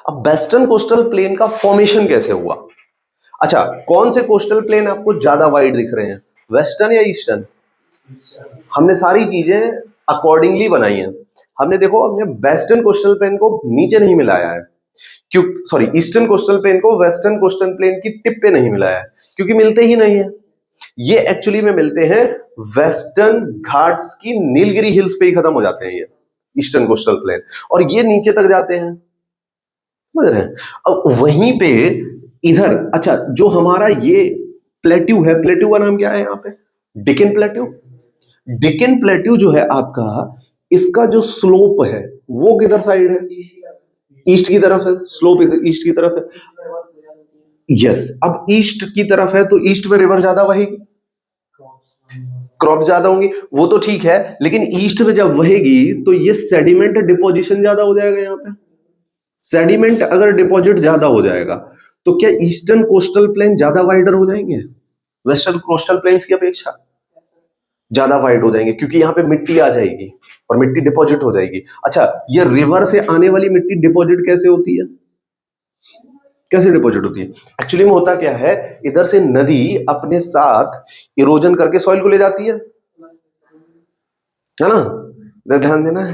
अब वेस्टर्न कोस्टल प्लेन का फॉर्मेशन कैसे हुआ? अच्छा, कौन से कोस्टल प्लेन आपको ज्यादा वाइड दिख रहे हैं, वेस्टर्न या ईस्टर्न? हमने सारी चीजें अकॉर्डिंगली बनाई हैं। हमने देखो, हमने वेस्टर्न कोस्टल प्लेन को नीचे नहीं मिलाया है, क्यों, सॉरी, ईस्टर्न कोस्टल प्लेन को वेस्टर्न कोस्टल प्लेन की टिप पे नहीं मिलाया है, क्योंकि मिलते ही नहीं है। ये एक्चुअली में मिलते हैं वेस्टर्न घाट्स की नीलगिरी हिल्स पे ही खत्म हो जाते हैं ये ईस्टर्न कोस्टल प्लेन, और ये नीचे तक जाते हैं, समझ रहे हैं? अब वहीं पे इधर अच्छा, जो हमारा ये प्लेट्यू है, प्लेट्यू का नाम क्या है यहाँ पे? डिकेन प्लेट्यू। डिकेन प्लेट्यू जो है आपका, इसका जो स्लोप है वो किधर साइड है? ईस्ट की तरफ है। स्लोप इधर ईस्ट की तरफ है। यस, अब ईस्ट की तरफ है तो ईस्ट में रिवर ज्यादा बहेगी, क्रॉप ज्यादा होंगी, वो तो ठीक है, लेकिन ईस्ट में जब बहेगी तो ये सेडिमेंट डिपोजिशन ज्यादा हो जाएगा। यहाँ पे सेडिमेंट अगर डिपॉजिट ज्यादा हो जाएगा तो क्या ईस्टर्न कोस्टल प्लेन ज्यादा वाइडर हो जाएंगे वेस्टर्न कोस्टल प्लेन्स की अपेक्षा? ज्यादा वाइड हो जाएंगे, क्योंकि यहाँ पे मिट्टी आ जाएगी और मिट्टी डिपॉजिट हो जाएगी। अच्छा, ये रिवर से आने वाली मिट्टी डिपॉजिट कैसे होती है? कैसे डिपॉजिट होती है? एक्चुअली में होता क्या है, इधर से नदी अपने साथ इरोजन करके सॉइल को ले जाती है ना? इधर ध्यान देना है।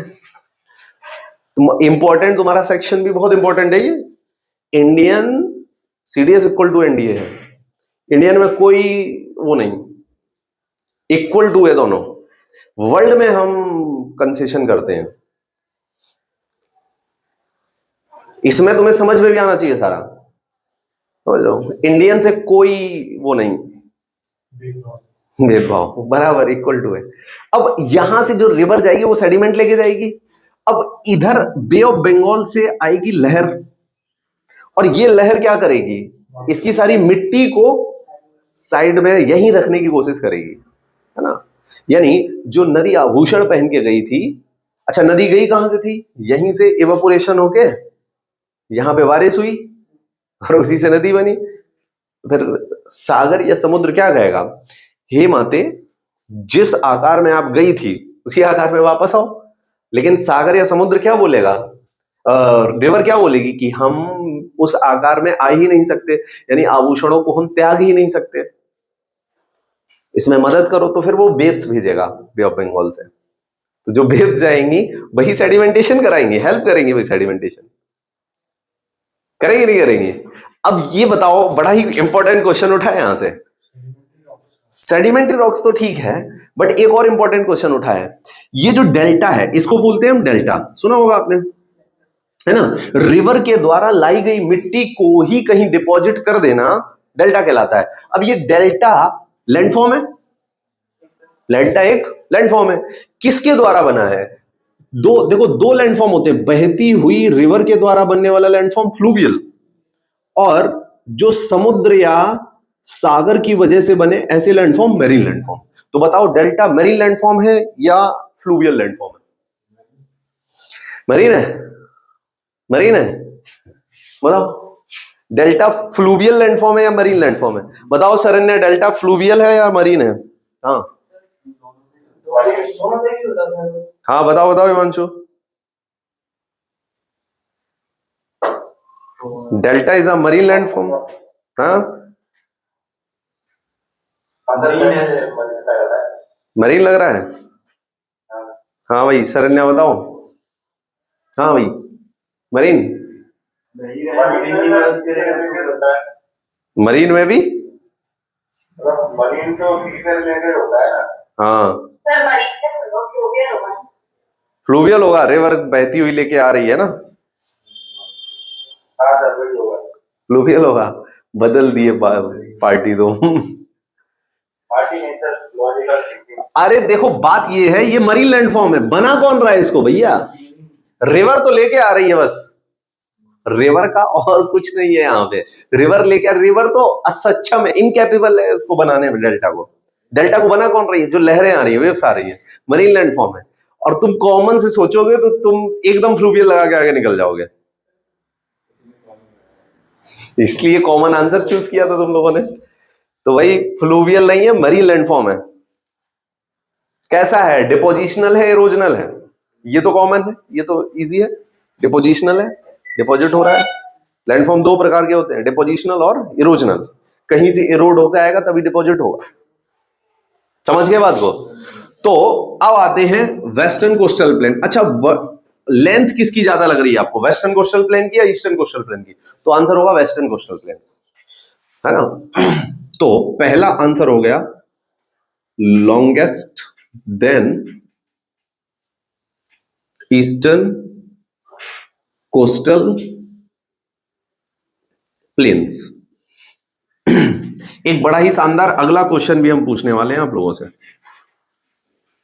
इंपॉर्टेंट तुम्हारा सेक्शन भी बहुत इंपॉर्टेंट है ये। Indian CDS equal to NDA है। इंडियन में कोई वो नहीं, इक्वल टू है दोनों। वर्ल्ड में हम कंसेशन करते हैं, इसमें तुम्हें समझ में भी आना चाहिए सारा, समझ रहे हो? इंडियन से कोई वो नहीं, भेदभाव, बराबर इक्वल टू है। अब यहां से जो रिवर जाएगी वो सेडिमेंट लेके जाएगी। अब इधर बे ऑफ बंगाल से आएगी लहर, और ये लहर क्या करेगी? इसकी सारी मिट्टी को साइड में यहीं रखने की कोशिश करेगी, है ना? यानी जो नदी आभूषण पहन के गई थी, अच्छा नदी गई कहां से थी? यहीं से इवेपोरेशन होके यहां पे बारिश हुई और उसी से नदी बनी। फिर सागर या समुद्र क्या कहेगा? हे माते, जिस आकार में आप गई थी उसी आकार में वापस आओ। लेकिन सागर या समुद्र क्या बोलेगा? रिवर क्या बोलेगी कि हम उस आकार में आ ही नहीं सकते, यानी आभूषणों को हम त्याग ही नहीं सकते, इसमें मदद करो। तो फिर वो वेव्स भेजेगा बे ऑफ बंगाल से। तो जो वेव्स जाएंगी वही सेडिमेंटेशन कराएंगी, हेल्प करेंगी, वही सेडिमेंटेशन करेंगे नहीं करेंगी? अब ये बताओ, बड़ा ही इंपॉर्टेंट क्वेश्चन उठा है यहां से। सेडिमेंट्री रॉक्स तो ठीक है, बट एक और इंपॉर्टेंट क्वेश्चन उठा है। ये जो डेल्टा है इसको बोलते हैं हम डेल्टा, सुना होगा आपने, है ना? रिवर के द्वारा लाई गई मिट्टी को ही कहीं डिपॉजिट कर देना डेल्टा कहलाता है। अब ये डेल्टा लैंडफॉर्म है, डेल्टा एक लैंडफॉर्म है। किसके द्वारा बना है? दो, देखो दो लैंडफॉर्म होते हैं, बहती हुई रिवर के द्वारा बनने वाला लैंडफॉर्म फ्लूवियल, और जो समुद्र या सागर की वजह से बने ऐसे लैंडफॉर्म मेरीन लैंडफॉर्म। तो बताओ डेल्टा मेरीन लैंडफॉर्म है या फ्लूवियल लैंडफॉर्म है? मरीन है, मरीन है। बताओ डेल्टा फ्लूवियल लैंडफॉर्म है या मरीन लैंडफॉर्म है? बताओ शरण्य, डेल्टा फ्लूवियल है या मरीन है? हाँ हाँ, बताओ बताओ Himanshu. Delta is a marine landform. हाँ मरीन लग रहा है। हाँ भाई शरण्या बताओ। हाँ भाई मरीन, मरीन में भी मरीन तो सी से रिलेटेड होता है ना। हाँ सर मरीन का फ्लूवियल होगा, फ्लूवियल होगा, रिवर बहती हुई लेके आ रही है ना। हाँ सर वही होगा, फ्लूवियल होगा। बदल दिए पार्टी दो। पार्टी नहीं सर, लॉजिकल। अरे देखो बात ये है, ये मरीन लैंडफॉर्म है, बना कौन रहा है इसको भैया? रिवर तो लेके आ रही है बस, रिवर का और कुछ नहीं है यहाँ पे। रिवर लेकर, रिवर तो असक्षम है, इनकैपेबल है इसको बनाने में। डेल्टा को, डेल्टा को बना कौन रही है? जो लहरें आ रही है, वेव्स आ रही है, मरीन लैंडफॉर्म है। और तुम कॉमन से सोचोगे तो तुम एकदम फ्लूवियल लगा के आगे निकल जाओगे, इसलिए कॉमन आंसर चूज किया था तुम लोगों ने। तो वही फ्लूवियल नहीं है, मरीन लैंडफॉर्म है। कैसा है? डिपोजिशनल है, इरोजनल है? ये तो कॉमन है, ये तो इजी है। डिपोजिशनल है, डिपॉजिट हो रहा है। लैंडफॉर्म दो प्रकार के होते हैं, डिपोजिशनल और इरोजनल। कहीं से इरोड होकर आएगा तभी डिपॉजिट होगा। समझ गए बात को? तो अब आते हैं वेस्टर्न कोस्टल प्लेन। अच्छा लेंथ किसकी ज्यादा लग रही है आपको, वेस्टर्न कोस्टल प्लेन की या ईस्टर्न कोस्टल प्लेन की? तो आंसर होगा वेस्टर्न कोस्टल प्लेन, है ना? तो पहला आंसर हो गया longest then eastern coastal plains. एक बड़ा ही शानदार अगला क्वेश्चन भी हम पूछने वाले हैं आप लोगों से,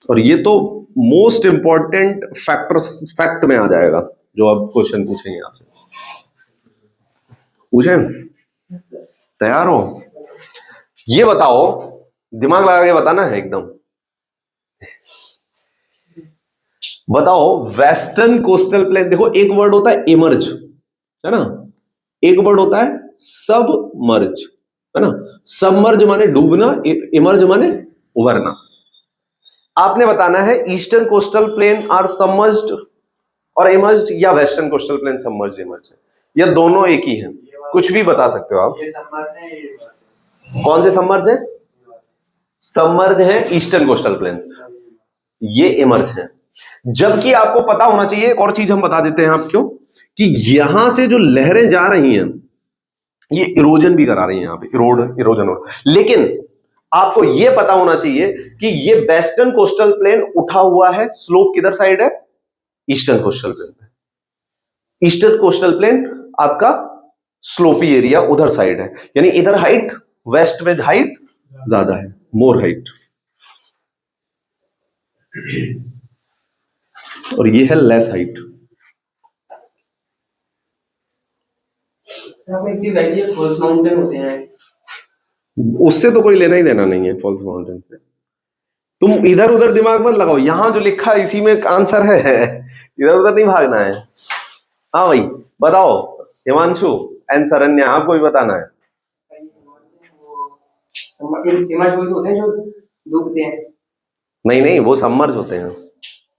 और ये तो मोस्ट इंपॉर्टेंट फैक्ट में आ जाएगा जो अब क्वेश्चन पूछेंगे आपसे। पूछें? तैयार हो? ये बताओ, दिमाग लगा के बताना है एकदम। बताओ वेस्टर्न कोस्टल प्लेन, देखो एक वर्ड होता है इमर्ज, है ना, एक वर्ड होता है सबमर्ज, है ना। सबमर्ज माने डूबना, इमर्ज माने उभरना। आपने बताना है eastern coastal plain are submerged और इमर्ज्ड, या western coastal plain submerged emerged, या दोनों एक ही हैं, कुछ भी बता सकते हो आप। ये सबमर्ज है, ये कौन से सबमर्ज है? सबमर्ज है ईस्टर्न कोस्टल प्लेन, ये इमर्ज है। जबकि आपको पता होना चाहिए, एक और चीज हम बता देते हैं आपको, कि यहां से जो लहरें जा रही हैं ये इरोजन भी करा रही हैं, यहां पे इरोजन हो, लेकिन आपको यह पता होना चाहिए कि ये वेस्टर्न कोस्टल प्लेन उठा हुआ है, स्लोप किधर साइड है? ईस्टर्न कोस्टल प्लेन पे। ईस्टर्न कोस्टल प्लेन आपका स्लोपी एरिया उधर साइड है, यानी इधर हाइट, वेस्ट में हाइट ज्यादा है, मोर हाइट, और ये है लेस हाइट। फॉल्स माउंटेन होते हैं, उससे तो कोई लेना ही देना नहीं है फॉल्स माउंटेन से। तुम इधर उधर दिमाग मत लगाओ, यहां जो लिखा है इसी में आंसर है, इधर उधर नहीं भागना है। हाँ भाई बताओ, हिमांशु एंड सरन्या, आपको भी बताना है। होते हैं जो डूबते हैं। नहीं नहीं, वो सबमर्ज होते हैं,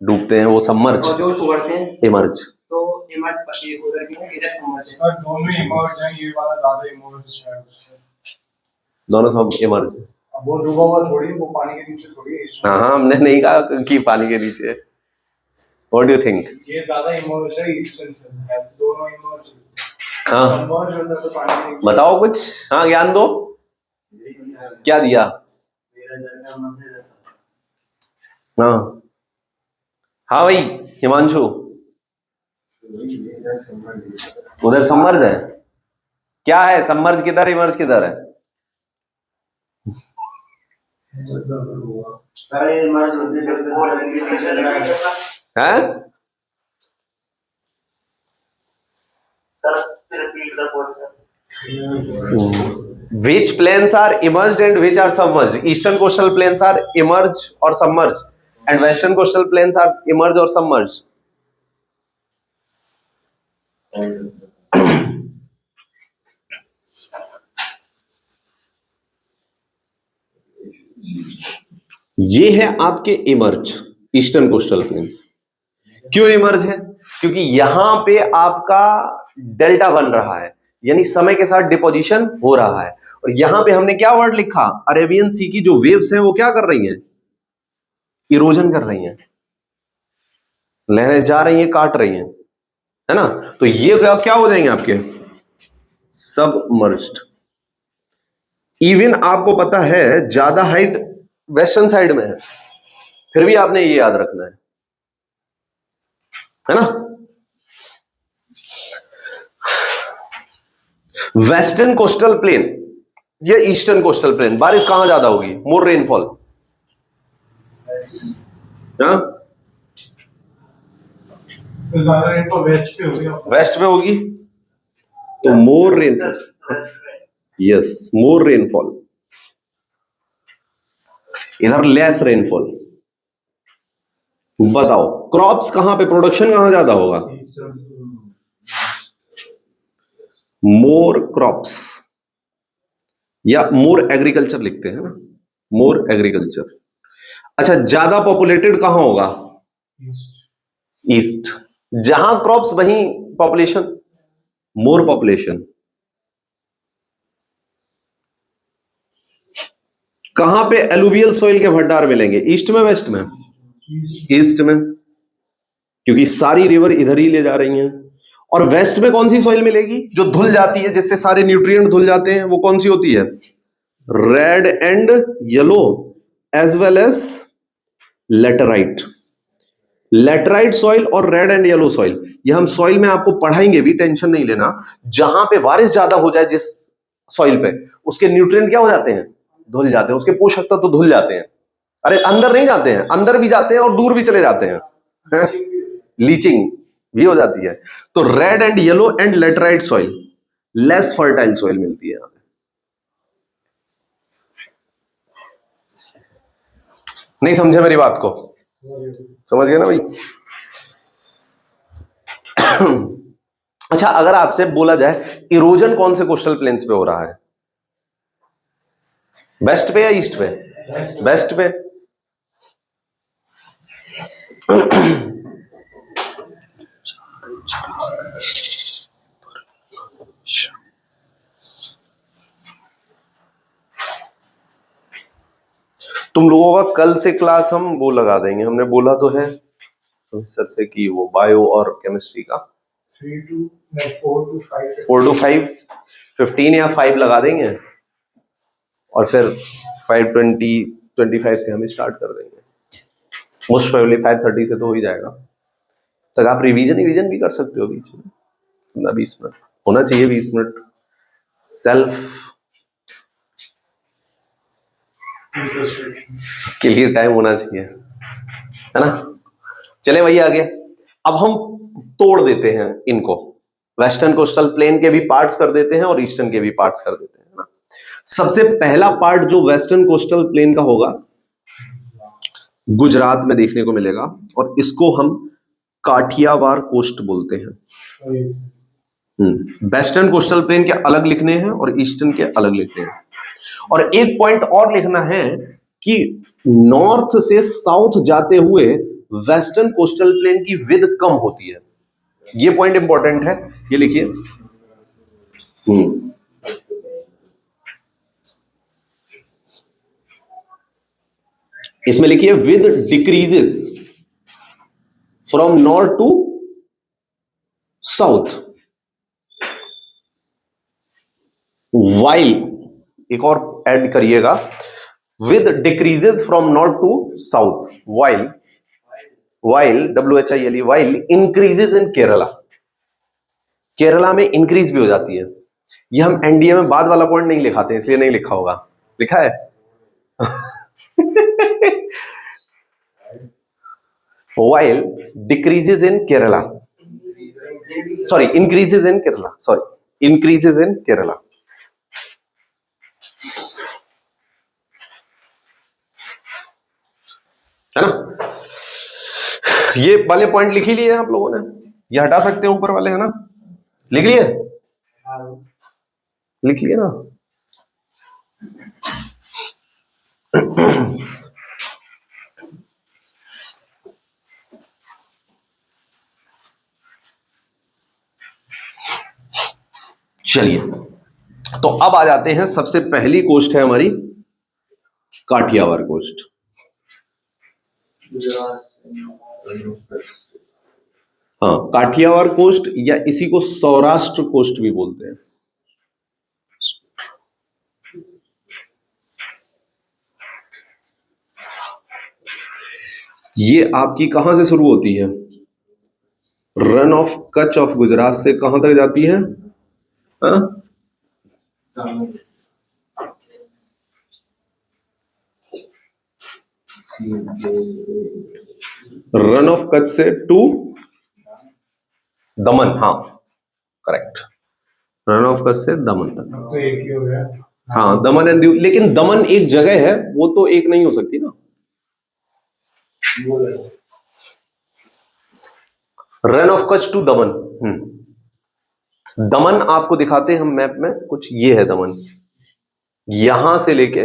डूबते हैं वो सबमर्ज, और जो उभरते हैं इमर्ज। तो इमर्ज उधर की है, इधर सबमर्ज है। सर दोनों इमर्ज हैं, ये वाला ज्यादा इमर्ज है उससे। दोनों सब इमर्ज। अब वो डूबा हुआ थोड़ी, वो पानी के नीचे थोड़ी है। हाँ हाँ, हमने नहीं कहा कि पानी के नीचे। What do you think? ये ज्यादा इमर्ज है ईस्टर्न से, है दोनों इमर्ज। हाँ सबमर्ज होता है तो पानी के नीचे। बताओ कुछ, हाँ ज्ञान दो, क्या दिया? हाँ हाँ भाई हिमांशु, उधर सबमर्ज है। क्या है सबमर्ज किधर, इमर्ज किधर है? हैं? Which plains are emerged and which are submerged? Eastern coastal plains are emerged or submerged, and western coastal plains are emerged or submerged. ये है आपके इमर्ज, ईस्टर्न कोस्टल प्लेन्स। क्यों इमर्ज है? क्योंकि यहां पे आपका डेल्टा बन रहा है, यानी समय के साथ डिपोजिशन हो रहा है। और यहां पे हमने क्या वर्ड लिखा? अरेबियन सी की जो वेव्स हैं वो क्या कर रही हैं? इरोजन कर रही हैं, लहरें जा रही हैं, काट रही हैं, है ना। तो ये क्या हो जाएंगे आपके? सबमर्ज्ड। इवन आपको पता है ज्यादा हाइट वेस्टर्न साइड में है, फिर भी आपने ये याद रखना है ना। वेस्टर्न कोस्टल प्लेन या ईस्टर्न कोस्टल प्लेन, बारिश कहां ज्यादा होगी? मोर रेनफॉल, हाँ ज्यादा रेनफॉल वेस्ट पे होगी। वेस्ट में होगी तो मोर रेनफॉल, यस मोर रेनफॉल। इधर लेस रेनफॉल। बताओ क्रॉप्स कहां पे, प्रोडक्शन कहां ज्यादा होगा? मोर क्रॉप्स, या मोर एग्रीकल्चर लिखते हैं ना, मोर एग्रीकल्चर। अच्छा ज्यादा पॉपुलेटेड कहां होगा? ईस्ट। जहां क्रॉप्स वहीं पॉपुलेशन, मोर पॉपुलेशन। कहां पे एलुवियल सॉइल के भंडार मिलेंगे? ईस्ट में, वेस्ट में? ईस्ट में, क्योंकि सारी रिवर इधर ही ले जा रही हैं। और वेस्ट में कौन सी सॉइल मिलेगी जो धुल जाती है, जिससे सारे न्यूट्रिएंट धुल जाते हैं? वो कौन सी होती है? Red and yellow as well as laterite. Laterite soil और रेड एंड येलो सॉइल, ये हम सॉइल में आपको पढ़ाएंगे भी, टेंशन नहीं लेना। जहां पे बारिश ज्यादा हो जाए, जिस सॉइल पे, उसके न्यूट्रिएंट क्या हो जाते हैं, धुल जाते हैं, उसके पोषक तत्व तो धुल जाते हैं। अरे अंदर नहीं जाते हैं, अंदर भी जाते हैं और दूर भी चले जाते हैं, लीचिंग भी हो जाती है। तो red and yellow and laterite soil, less fertile soil मिलती है यहां पे। नहीं समझे मेरी बात को? समझ गए ना भाई? अच्छा, अगर आपसे बोला जाए इरोजन कौन से कोस्टल प्लेन्स पे हो रहा है, वेस्ट पे या ईस्ट पे? वेस्ट पे। तुम लोगों का कल से क्लास हम वो लगा देंगे, हमने बोला तो है सर से कि वो बायो और केमिस्ट्री का 4 to 5 15 या 5 लगा देंगे और फिर 5:20-25 से हम स्टार्ट कर देंगे। मोस्ट प्रोबेबली 5:30 से तो हो ही जाएगा। तक आप रिवीजन भी कर सकते हो बीच में, 20 मिनट होना चाहिए, 20 मिनट सेल्फ के लिए टाइम होना चाहिए, है ना? चले भैया आगे। अब हम तोड़ देते हैं इनको, वेस्टर्न कोस्टल प्लेन के भी पार्ट्स कर देते हैं और ईस्टर्न के भी पार्ट्स कर देते हैं ना। सबसे पहला पार्ट जो वेस्टर्न कोस्टल प्लेन का होगा गुजरात में देखने को मिलेगा और इसको हम काठियावाड़ कोस्ट बोलते हैं। वेस्टर्न कोस्टल प्लेन के अलग लिखने हैं और ईस्टर्न के अलग लिखने हैं। और एक पॉइंट और लिखना है कि नॉर्थ से साउथ जाते हुए वेस्टर्न कोस्टल प्लेन की विड्थ कम होती है। ये पॉइंट इंपॉर्टेंट है, ये लिखिए। इसमें लिखिए with decreases from north to south while, एक और ऐड करिएगा, with decreases from north to south while WHILE while increases in Kerala. Kerala में इंक्रीज भी हो जाती है। ये हम एनडीए में बाद वाला पॉइंट नहीं लिखाते, इसलिए नहीं लिखा होगा, लिखा है while decreases in Kerala, sorry, increases in Kerala, sorry, increases in Kerala। है ना? ये वाले पॉइंट लिख ही लिए आप लोगों ने, ये हटा सकते हैं ऊपर वाले, है ना? लिख लिए, लिख लिए ना? चलिए, तो अब आ जाते हैं, सबसे पहली कोस्ट है हमारी काठियावाड़ कोस्ट। हाँ, काठियावाड़ कोस्ट या इसी को सौराष्ट्र कोस्ट भी बोलते हैं। ये आपकी कहां से शुरू होती है? Run of Kutch of Gujarat से कहां तक जाती है? रन ऑफ कच्छ से टू दमन, हाँ करेक्ट, रन ऑफ कच्छ से दमन तक। तो एक ही हो गया। हाँ, दमन एंड दीव, लेकिन दमन एक जगह है, वो तो एक नहीं हो सकती ना। रन ऑफ कच्छ टू दमन, दमन आपको दिखाते हैं हम मैप में, कुछ ये है दमन, यहां से लेके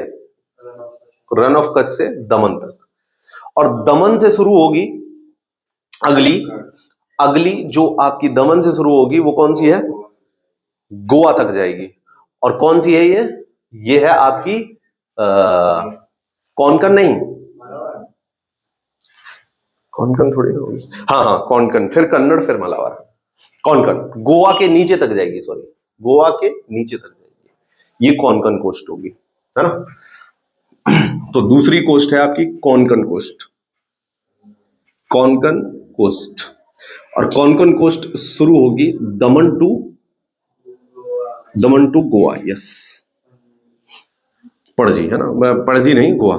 रन ऑफ कच्छ से दमन तक, और दमन से शुरू होगी अगली जो आपकी दमन से शुरू होगी वो कौन सी है? गोवा तक जाएगी। और कौन सी है ये है आपकी कोंकण, नहीं कोंकण थोड़ी होगी, हाँ कोंकण, फिर कन्नड़, फिर मलाबार, कोंकण गोवा के नीचे तक जाएगी, सॉरी गोवा के नीचे तक जाएगी, ये कोंकण कोस्ट होगी, है ना? तो दूसरी कोस्ट है आपकी कोंकण कोस्ट, कोंकण कोस्ट, और कोंकण कोस्ट शुरू होगी दमन to Daman to Goa, yes, Panaji है ना, पणजी नहीं, गोवा।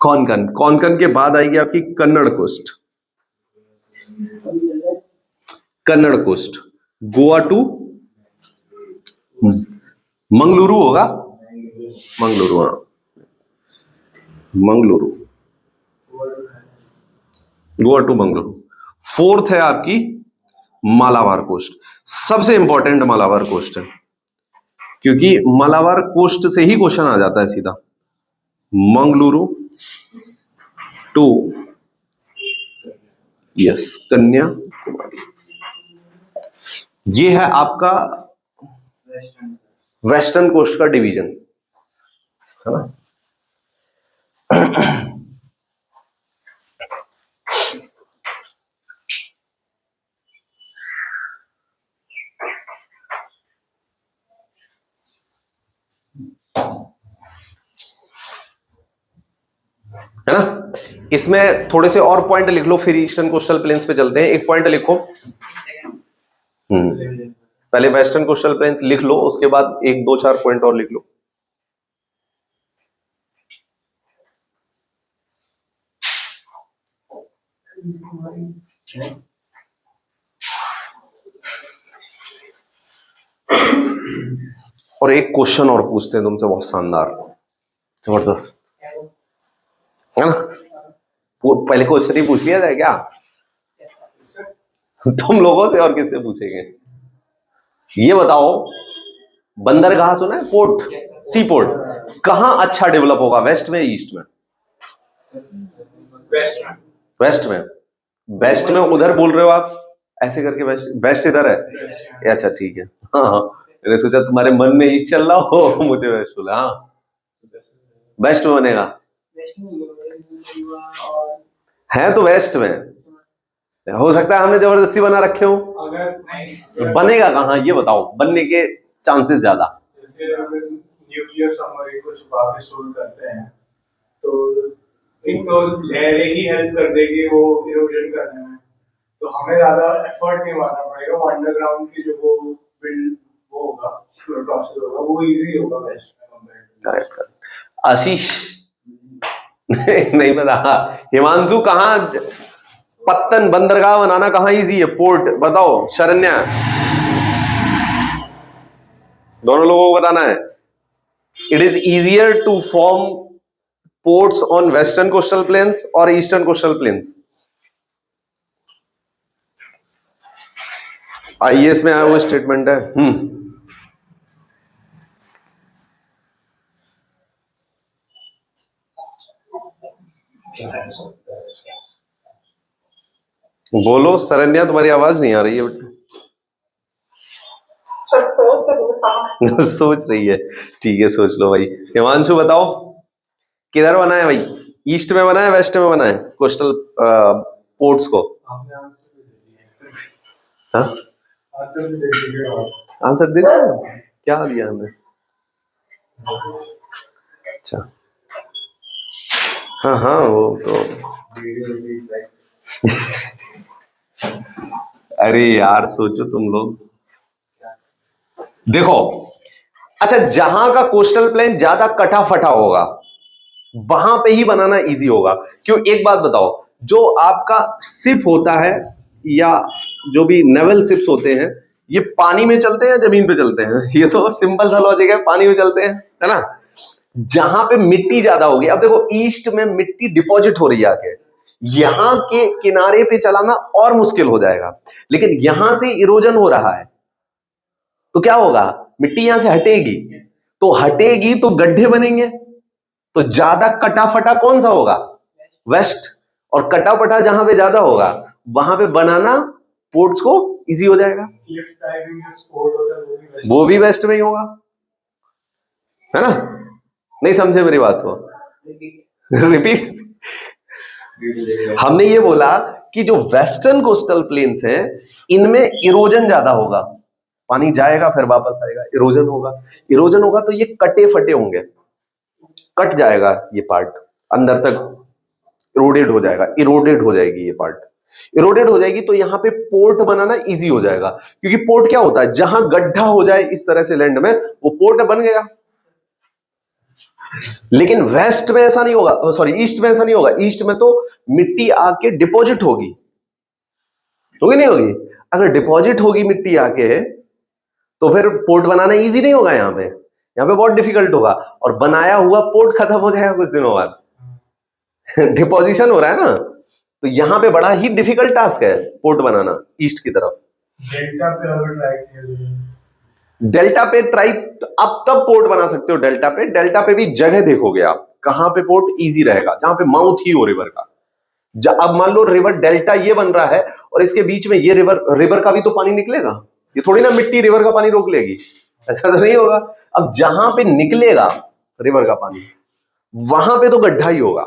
कोंकण, कोंकण के बाद आएगी आपकी Kannada coast, Kannada coast, Goa to Mangaluru होगा, मंगलुरु, हाँ मंगलुरु, गोवा टू मंगलुरु। फोर्थ है आपकी मालाबार कोस्ट, सबसे इंपॉर्टेंट मालाबार कोस्ट है, क्योंकि मालाबार कोस्ट से ही क्वेश्चन आ जाता है सीधा। मंगलुरु टू, यस, कन्याकुमारी, ये है आपका वेस्टर्न कोस्ट का डिवीजन, है ना। है ना, इसमें थोड़े से और पॉइंट लिख लो, फिर ईस्टर्न कोस्टल प्लेन्स पे चलते हैं। एक पॉइंट लिखो, पहले वेस्टर्न कोस्टल प्लेन्स लिख लो, उसके बाद एक दो चार पॉइंट और लिख लो। और एक क्वेश्चन और पूछते हैं तुमसे, बहुत शानदार, जबरदस्त, है ना। पहले क्वेश्चन ही पूछ लिया जाए क्या तुम लोगों से, और किससे पूछेंगे? ये बताओ, बंदरगाह सुना है, पोर्ट, सी पोर्ट, कहां अच्छा डेवलप होगा, वेस्ट में, ईस्ट में? वेस्ट में, वेस्ट में उधर बोल रहे हो आप, ऐसे करके वेस्ट, वेस्ट इधर है, अच्छा ठीक है, हाँ हाँ, मैंने सोचा तुम्हारे मन में ईस्ट चल रहा हो, मुझे वेस्ट बोला, हाँ वेस्ट में बनेगा, है तो वेस्ट में, हो सकता है हमने जबरदस्ती बना रखे हो, अगर बनेगा कहाँ ये बताओ, बनने के चांसेस ज्यादा। न्यूक्लियर सबमरीन को छुपा के सोल्व करते हैं, तो इनको लहरें ही हेल्प कर देगी वो इरोजन करने में, तो हमें ज्यादा एफर्ट नहीं मारना पड़ेगा, वो अंडरग्राउंड की जो वो बिल्ड वो होगा, प्रोसेस होगा, वो इजी होगा वेस्ट में। करेक्ट, आशीष नहीं पता, हिमांशु कहाँ पत्तन बंदरगाह बनाना कहाँ इजी है, पोर्ट बताओ, शरण्या, दोनों लोगों को बताना है। It is easier to form ports on western coastal plains और ईस्टर्न कोस्टल प्लेन्स। आईएएस में आया हुआ स्टेटमेंट है। बोलो शरण्या, तुम्हारी आवाज नहीं आ रही है बेटा। सोच रही है, ठीक है सोच लो भाई। हिमांशु बताओ, किधर बना है भाई, ईस्ट में बना है, वेस्ट में बना है कोस्टल पोर्ट्स को? आंसर दे दिया, क्या दिया हमने? अच्छा हाँ हाँ, वो तो अरे यार सोचो तुम लोग, देखो, अच्छा जहां का कोस्टल प्लेन ज्यादा कटा फटा होगा वहां पे ही बनाना इजी होगा। क्यों, एक बात बताओ, जो आपका शिप होता है या जो भी नेवल शिप्स होते हैं, ये पानी में चलते हैं, जमीन पे चलते हैं? ये तो सिंपल सा लॉजिक है, पानी में चलते हैं, है ना। जहां पे मिट्टी ज्यादा होगी, अब देखो ईस्ट में मिट्टी डिपॉजिट हो रही है आके, यहां के किनारे पे चलाना और मुश्किल हो जाएगा, लेकिन यहां से इरोजन हो रहा है, तो क्या होगा, मिट्टी यहां से हटेगी, तो हटेगी तो गड्ढे बनेंगे, तो ज्यादा कटा फटा कौन सा होगा, वेस्ट, और कटा फटा जहां पे ज्यादा होगा वहां पे बनाना पोर्ट्स को इजी हो जाएगा, वो भी वेस्ट में ही होगा, है ना। नहीं समझे मेरी बात को, रिपीट। हमने ये बोला कि जो वेस्टर्न कोस्टल प्लेन्स हैं इनमें इरोजन ज्यादा होगा, पानी जाएगा फिर वापस आएगा, इरोजन होगा, इरोजन होगा तो ये कटे फटे होंगे, कट जाएगा ये पार्ट, अंदर तक इरोडेड हो जाएगा, इरोडेड हो जाएगी ये पार्ट, इरोडेड हो जाएगी तो यहां पे पोर्ट बनाना इजी हो जाएगा, क्योंकि पोर्ट क्या होता है, जहां गड्ढा हो जाए इस तरह से लैंड में, वो पोर्ट बन गया। लेकिन वेस्ट में ऐसा नहीं होगा, सॉरी ईस्ट में ऐसा नहीं होगा। ईस्ट में तो मिट्टी आके डिपॉजिट होगी, नहीं होगी? अगर डिपॉजिट होगी मिट्टी आके तो फिर पोर्ट बनाना इजी नहीं होगा। यहाँ पे बहुत डिफिकल्ट होगा, और बनाया हुआ पोर्ट खत्म हो जाएगा कुछ दिनों बाद। डिपोजिशन हो रहा है ना, तो यहाँ पे बड़ा ही डिफिकल्ट टास्क है पोर्ट बनाना ईस्ट की तरफ। डेल्टा पे अगर ट्राई किया, डेल्टा पे ट्राई अब तब पोर्ट बना सकते हो। डेल्टा पे भी जगह देखोगे आप, कहां पे पोर्ट इजी रहेगा, जहां पे माउथ ही हो रिवर का। अब मान लो रिवर डेल्टा ये बन रहा है और इसके बीच में ये रिवर का भी तो पानी निकलेगा। ये थोड़ी ना मिट्टी रिवर का पानी रोक लेगी, ऐसा तो नहीं होगा। अब जहां पे निकलेगा रिवर का पानी, वहां पे तो गड्ढा ही होगा,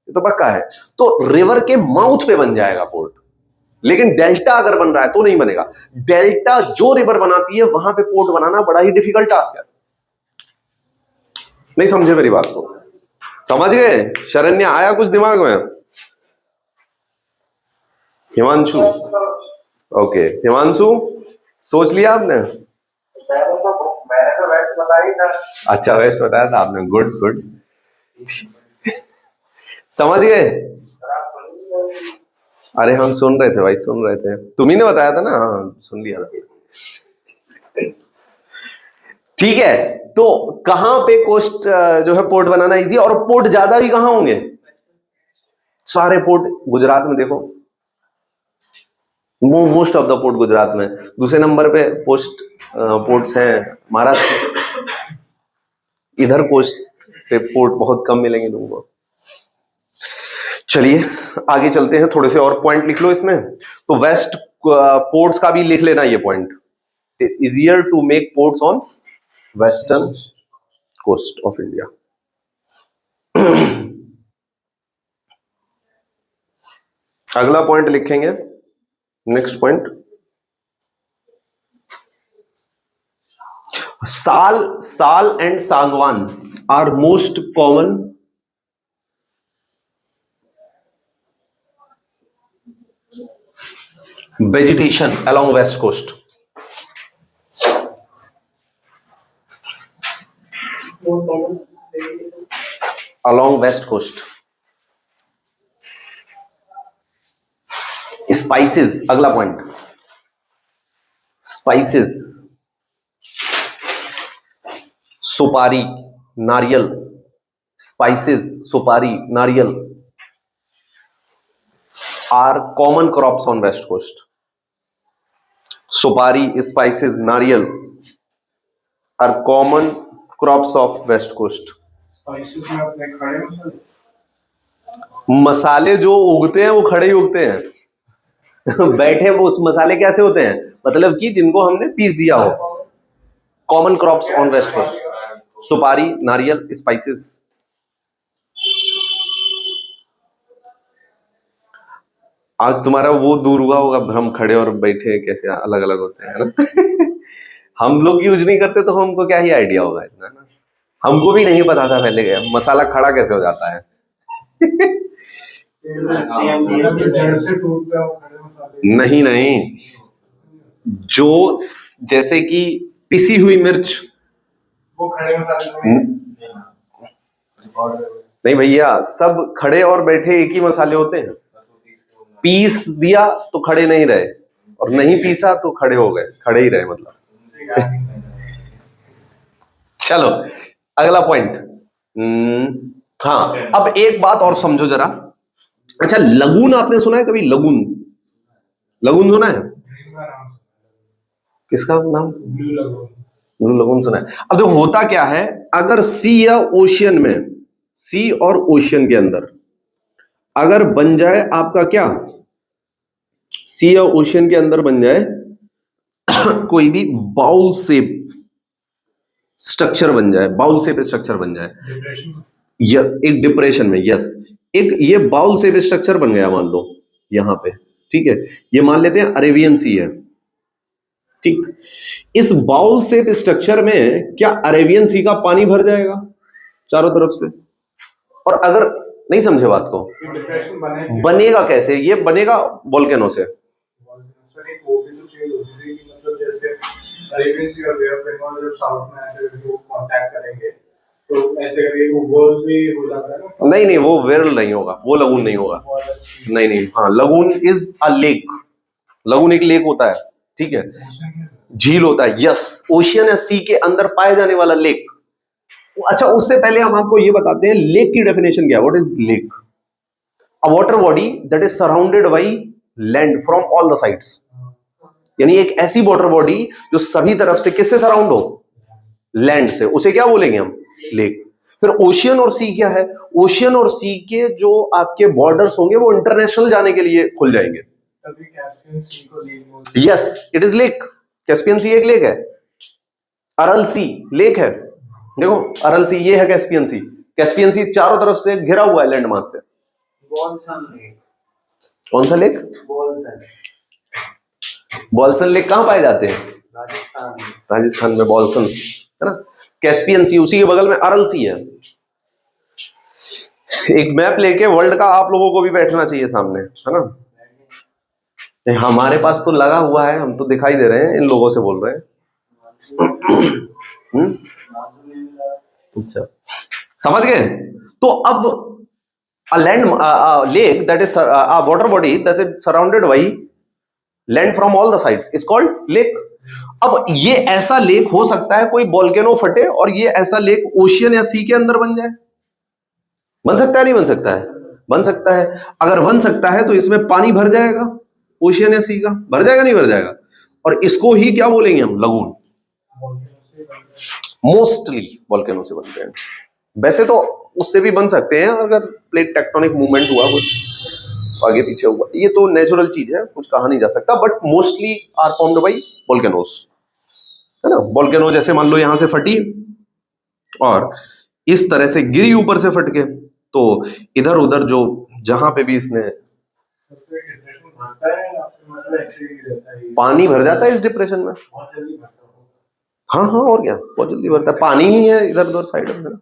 ये तो पक्का है। तो रिवर के माउथ पे बन जाएगा पोर्ट। लेकिन डेल्टा अगर बन रहा है तो नहीं बनेगा। डेल्टा जो रिवर बनाती है वहां पे पोर्ट बनाना बड़ा ही डिफिकल्ट टास्क है। नहीं समझे मेरी बात को? समझ गए? शरण्य आया कुछ दिमाग में? हिमांशु, ओके हिमांशु सोच लिया आपने? मैंने तो वेस्ट बताया ही था। अच्छा वेस्ट बताया था आपने, गुड गुड। समझ गए? अरे हम सुन रहे थे भाई, सुन रहे थे, तुम्ही ने बताया था ना। हाँ सुन लिया था। ठीक है, तो कहां पे कोस्ट जो है पोर्ट बनाना इजी, और पोर्ट ज्यादा भी कहां होंगे? सारे पोर्ट गुजरात में देखो, most of the port Gujarat में। दूसरे नंबर पे पोर्ट्स हैं महाराष्ट्र। इधर कोस्ट पे पोर्ट बहुत कम मिलेंगे तुमको। चलिए आगे चलते हैं, थोड़े से और पॉइंट लिख लो इसमें। तो वेस्ट पोर्ट्स का भी लिख लेना ये point. Easier to make ports on western coast of India. अगला पॉइंट लिखेंगे, next point, sal and sagwan are most common vegetation along west coast. Along west coast. Spices, अगला पॉइंट, स्पाइसेस, सुपारी, नारियल। स्पाइसेस, सुपारी, नारियल are common crops on west coast. Supari, spices, nariyal are common crops of west coast. Spices में अपने खड़े मसाले, मसाले जो उगते हैं वो खड़े ही उगते हैं। बैठे वो उस मसाले कैसे होते हैं, मतलब कि जिनको हमने पीस दिया हो। Common crops on west coast, सुपारी, नारियल, स्पाइसेस। आज तुम्हारा वो दूर हुआ होगा, हम खड़े और बैठे कैसे अलग अलग होते हैं ना। हम लोग यूज नहीं करते तो हमको क्या ही आइडिया होगा इतना ना। हमको भी नहीं पता था पहले मसाला खड़ा कैसे हो जाता है। जड़ से टूटते हैं वो खड़े मसाले। नहीं नहीं, जो जैसे कि पिसी हुई मिर्च, वो खड़े मसाले नहीं भैया, सब खड़े और बैठे एक ही मसाले होते हैं। पीस दिया तो खड़े नहीं रहे, और नहीं पीसा तो खड़े हो गए, खड़े ही रहे मतलब। चलो अगला पॉइंट। हाँ, अब एक बात और समझो जरा। अच्छा, लगून आपने सुना है कभी? लगून, लगून सुना है? किसका नाम? ब्लू लगून सुना है। अब देखो होता क्या है, अगर सी या ओशियन में, सी और ओशियन के अंदर अगर बन जाए आपका क्या, सी या ओशियन के अंदर बन जाए कोई भी बाउल शेप स्ट्रक्चर बन जाए, बाउल शेप स्ट्रक्चर बन जाए, यस, एक डिप्रेशन में, यस, एक ये बाउल शेप स्ट्रक्चर बन गया मान लो यहां पे, ठीक है, ये मान लेते हैं अरेबियन सी है, ठीक। इस बाउल शेप स्ट्रक्चर में क्या अरेबियन सी का पानी भर जाएगा चारों तरफ से? और अगर नहीं समझे बात को? डिप्रेशन बनेगा कैसे? ये बनेगा वोल्केनो से। सर एक वो भी तो चीज होती है कि मतलब जैसे अरेबियन सी और बे ऑफ बंगाल जब साउथ में आते हैं तो कांटेक्ट करेंगे तो ऐसे करके वो वर्ल्ड भी हो जाता है ना। नहीं नहीं, वो वेरल नहीं होगा, वो लगून नहीं होगा। नहीं नहीं, हाँ, lagoon is a lake. Lagoon एक लेक होता है, ठीक है, झील होता है। यस, ओशियन या सी के अंदर पाए जाने वाला लेक। अच्छा, उससे पहले हम आपको ये बताते हैं लेक की डेफिनेशन क्या है। What is lake? A water body that is surrounded by land from all the sides. यानी एक ऐसी वाटर बॉडी जो सभी तरफ से किससे सराउंड हो? लैंड से। उसे क्या बोलेंगे हम? लेक। फिर ओशियन और सी क्या है? ओशियन और सी के जो आपके बॉर्डर्स होंगे वो इंटरनेशनल जाने के लिए खुल जाएंगे। तभी कैस्पियन सी को लेक बोलते हैं। Yes, it is lake. Caspian sea एक लेक है। अरल सी लेक है। देखो, अरल सी ये है कैस्पियन सी। कैस्पियन सी चारों तरफ से घिरा हुआ है लैंड मास से। कौन सा लेक? बॉल्सन लेक कहां पाए जाते हैं? राजस्थान में बॉल्सन, है ना। कैस्पियन सी, उसी के बगल में अरल सी है। एक मैप लेके वर्ल्ड का आप लोगों को भी बैठना चाहिए सामने, है ना। हमारे पास तो लगा हुआ है, हम तो दिखाई दे रहे हैं, इन लोगों से बोल रहे हैं। अच्छा, समझ गए? तो अब a lake that is a water body that is surrounded by land from all the sides is called lake. अब ये ऐसा लेक हो सकता है कोई वोल्केनो फटे और ये ऐसा लेक ओशियन या सी के अंदर बन जाए। बन सकता है नहीं बन सकता है? बन सकता है। अगर बन सकता है तो इसमें पानी भर जाएगा, ओशियन या सी का भर जाएगा नहीं भर जाएगा, और इसको ही क्या बोलेंगे हम? लगून। मोस्टली वोल्केनो से बनते हैं। वैसे तो उससे भी बन सकते हैं अगर प्लेट टेक्टोनिक मूवमेंट हुआ, कुछ आगे पीछे हुआ, ये तो नेचुरल चीज है, कुछ कहा नहीं जा सकता। But mostly are formed by volcanoes, है ना। वोल्केनो जैसे मान लो यहां से फटी और इस तरह से गिरी ऊपर से फट के, तो इधर उधर जो जहां पे भी इसने पानी भर जाता है इस डिप्रेशन में। हाँ हाँ, और क्या, बहुत जल्दी भरता है, पानी ही है इधर उधर साइड में।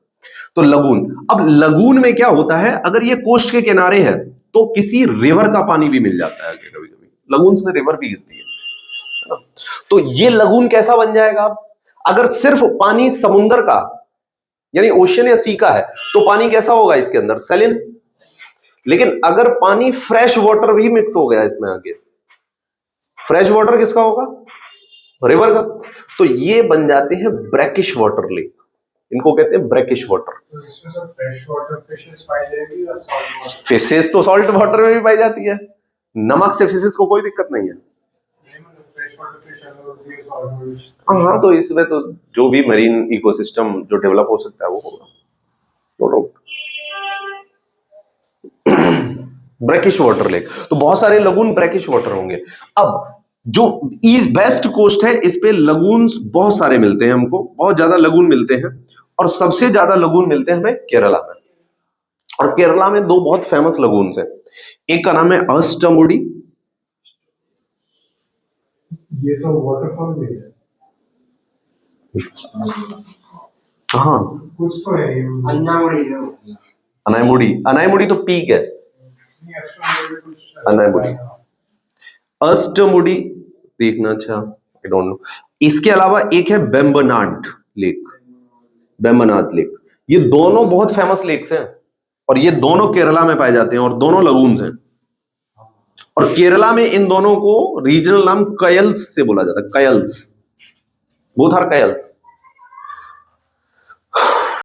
तो लगून, अब लगून में क्या होता है, अगर ये कोस्ट के किनारे है तो किसी रिवर का पानी भी मिल जाता है। कभी कभी लगून्स में रिवर भी गिरती है। तो ये लगून कैसा बन जाएगा? अगर सिर्फ पानी समुद्र का यानी ओशियन या सी का है तो पानी कैसा होगा इसके अंदर? सैलिन। लेकिन अगर पानी फ्रेश वाटर भी मिक्स हो गया इसमें आगे, फ्रेश वाटर किसका होगा? रिवर का। तो ये बन जाते हैं ब्रैकिश वाटर लेक। इनको कहते हैं ब्रैकिश वाटर। तो इसमें सब फ्रेश वाटर फिशेस पाई जाएगी और सॉल्ट वाटर? फिशेस तो सॉल्ट वाटर में भी पाई जाती है। नमक से फिशेस को कोई दिक्कत नहीं है। हाँ, तो इसमें तो जो भी मरीन इकोसिस्टम जो डेवलप हो सकता है वो होगा, no doubt. Brackish water lake, तो बहुत सारे लगून ब्रैकिश वाटर होंगे। अब जो ईस्ट वेस्ट कोस्ट है इस पे लगून्स बहुत सारे मिलते हैं हमको, बहुत ज्यादा लगून मिलते हैं, और सबसे ज्यादा लगून मिलते हैं हमें केरला में। और केरला में दो बहुत फेमस लगून्स हैं। एक का नाम है अष्टमुडी। ये तो वाटरफॉल भी है। हाँ, कुछ तो है ये। अनायमुडी। अनायमुडी तो पीक है। अनायमुडी, अष्टमुडी देखना। अच्छा, आई डोंट नो। इसके अलावा एक है बेम्बनाड लेक, बेम्बनाड लेक। ये दोनों बहुत फेमस लेक्स हैं और ये दोनों केरला में पाए जाते हैं और दोनों लगून्स हैं। और केरला में इन दोनों को रीजनल नाम कयल्स से बोला जाता है। कयल्स, बोथ आर कयल्स।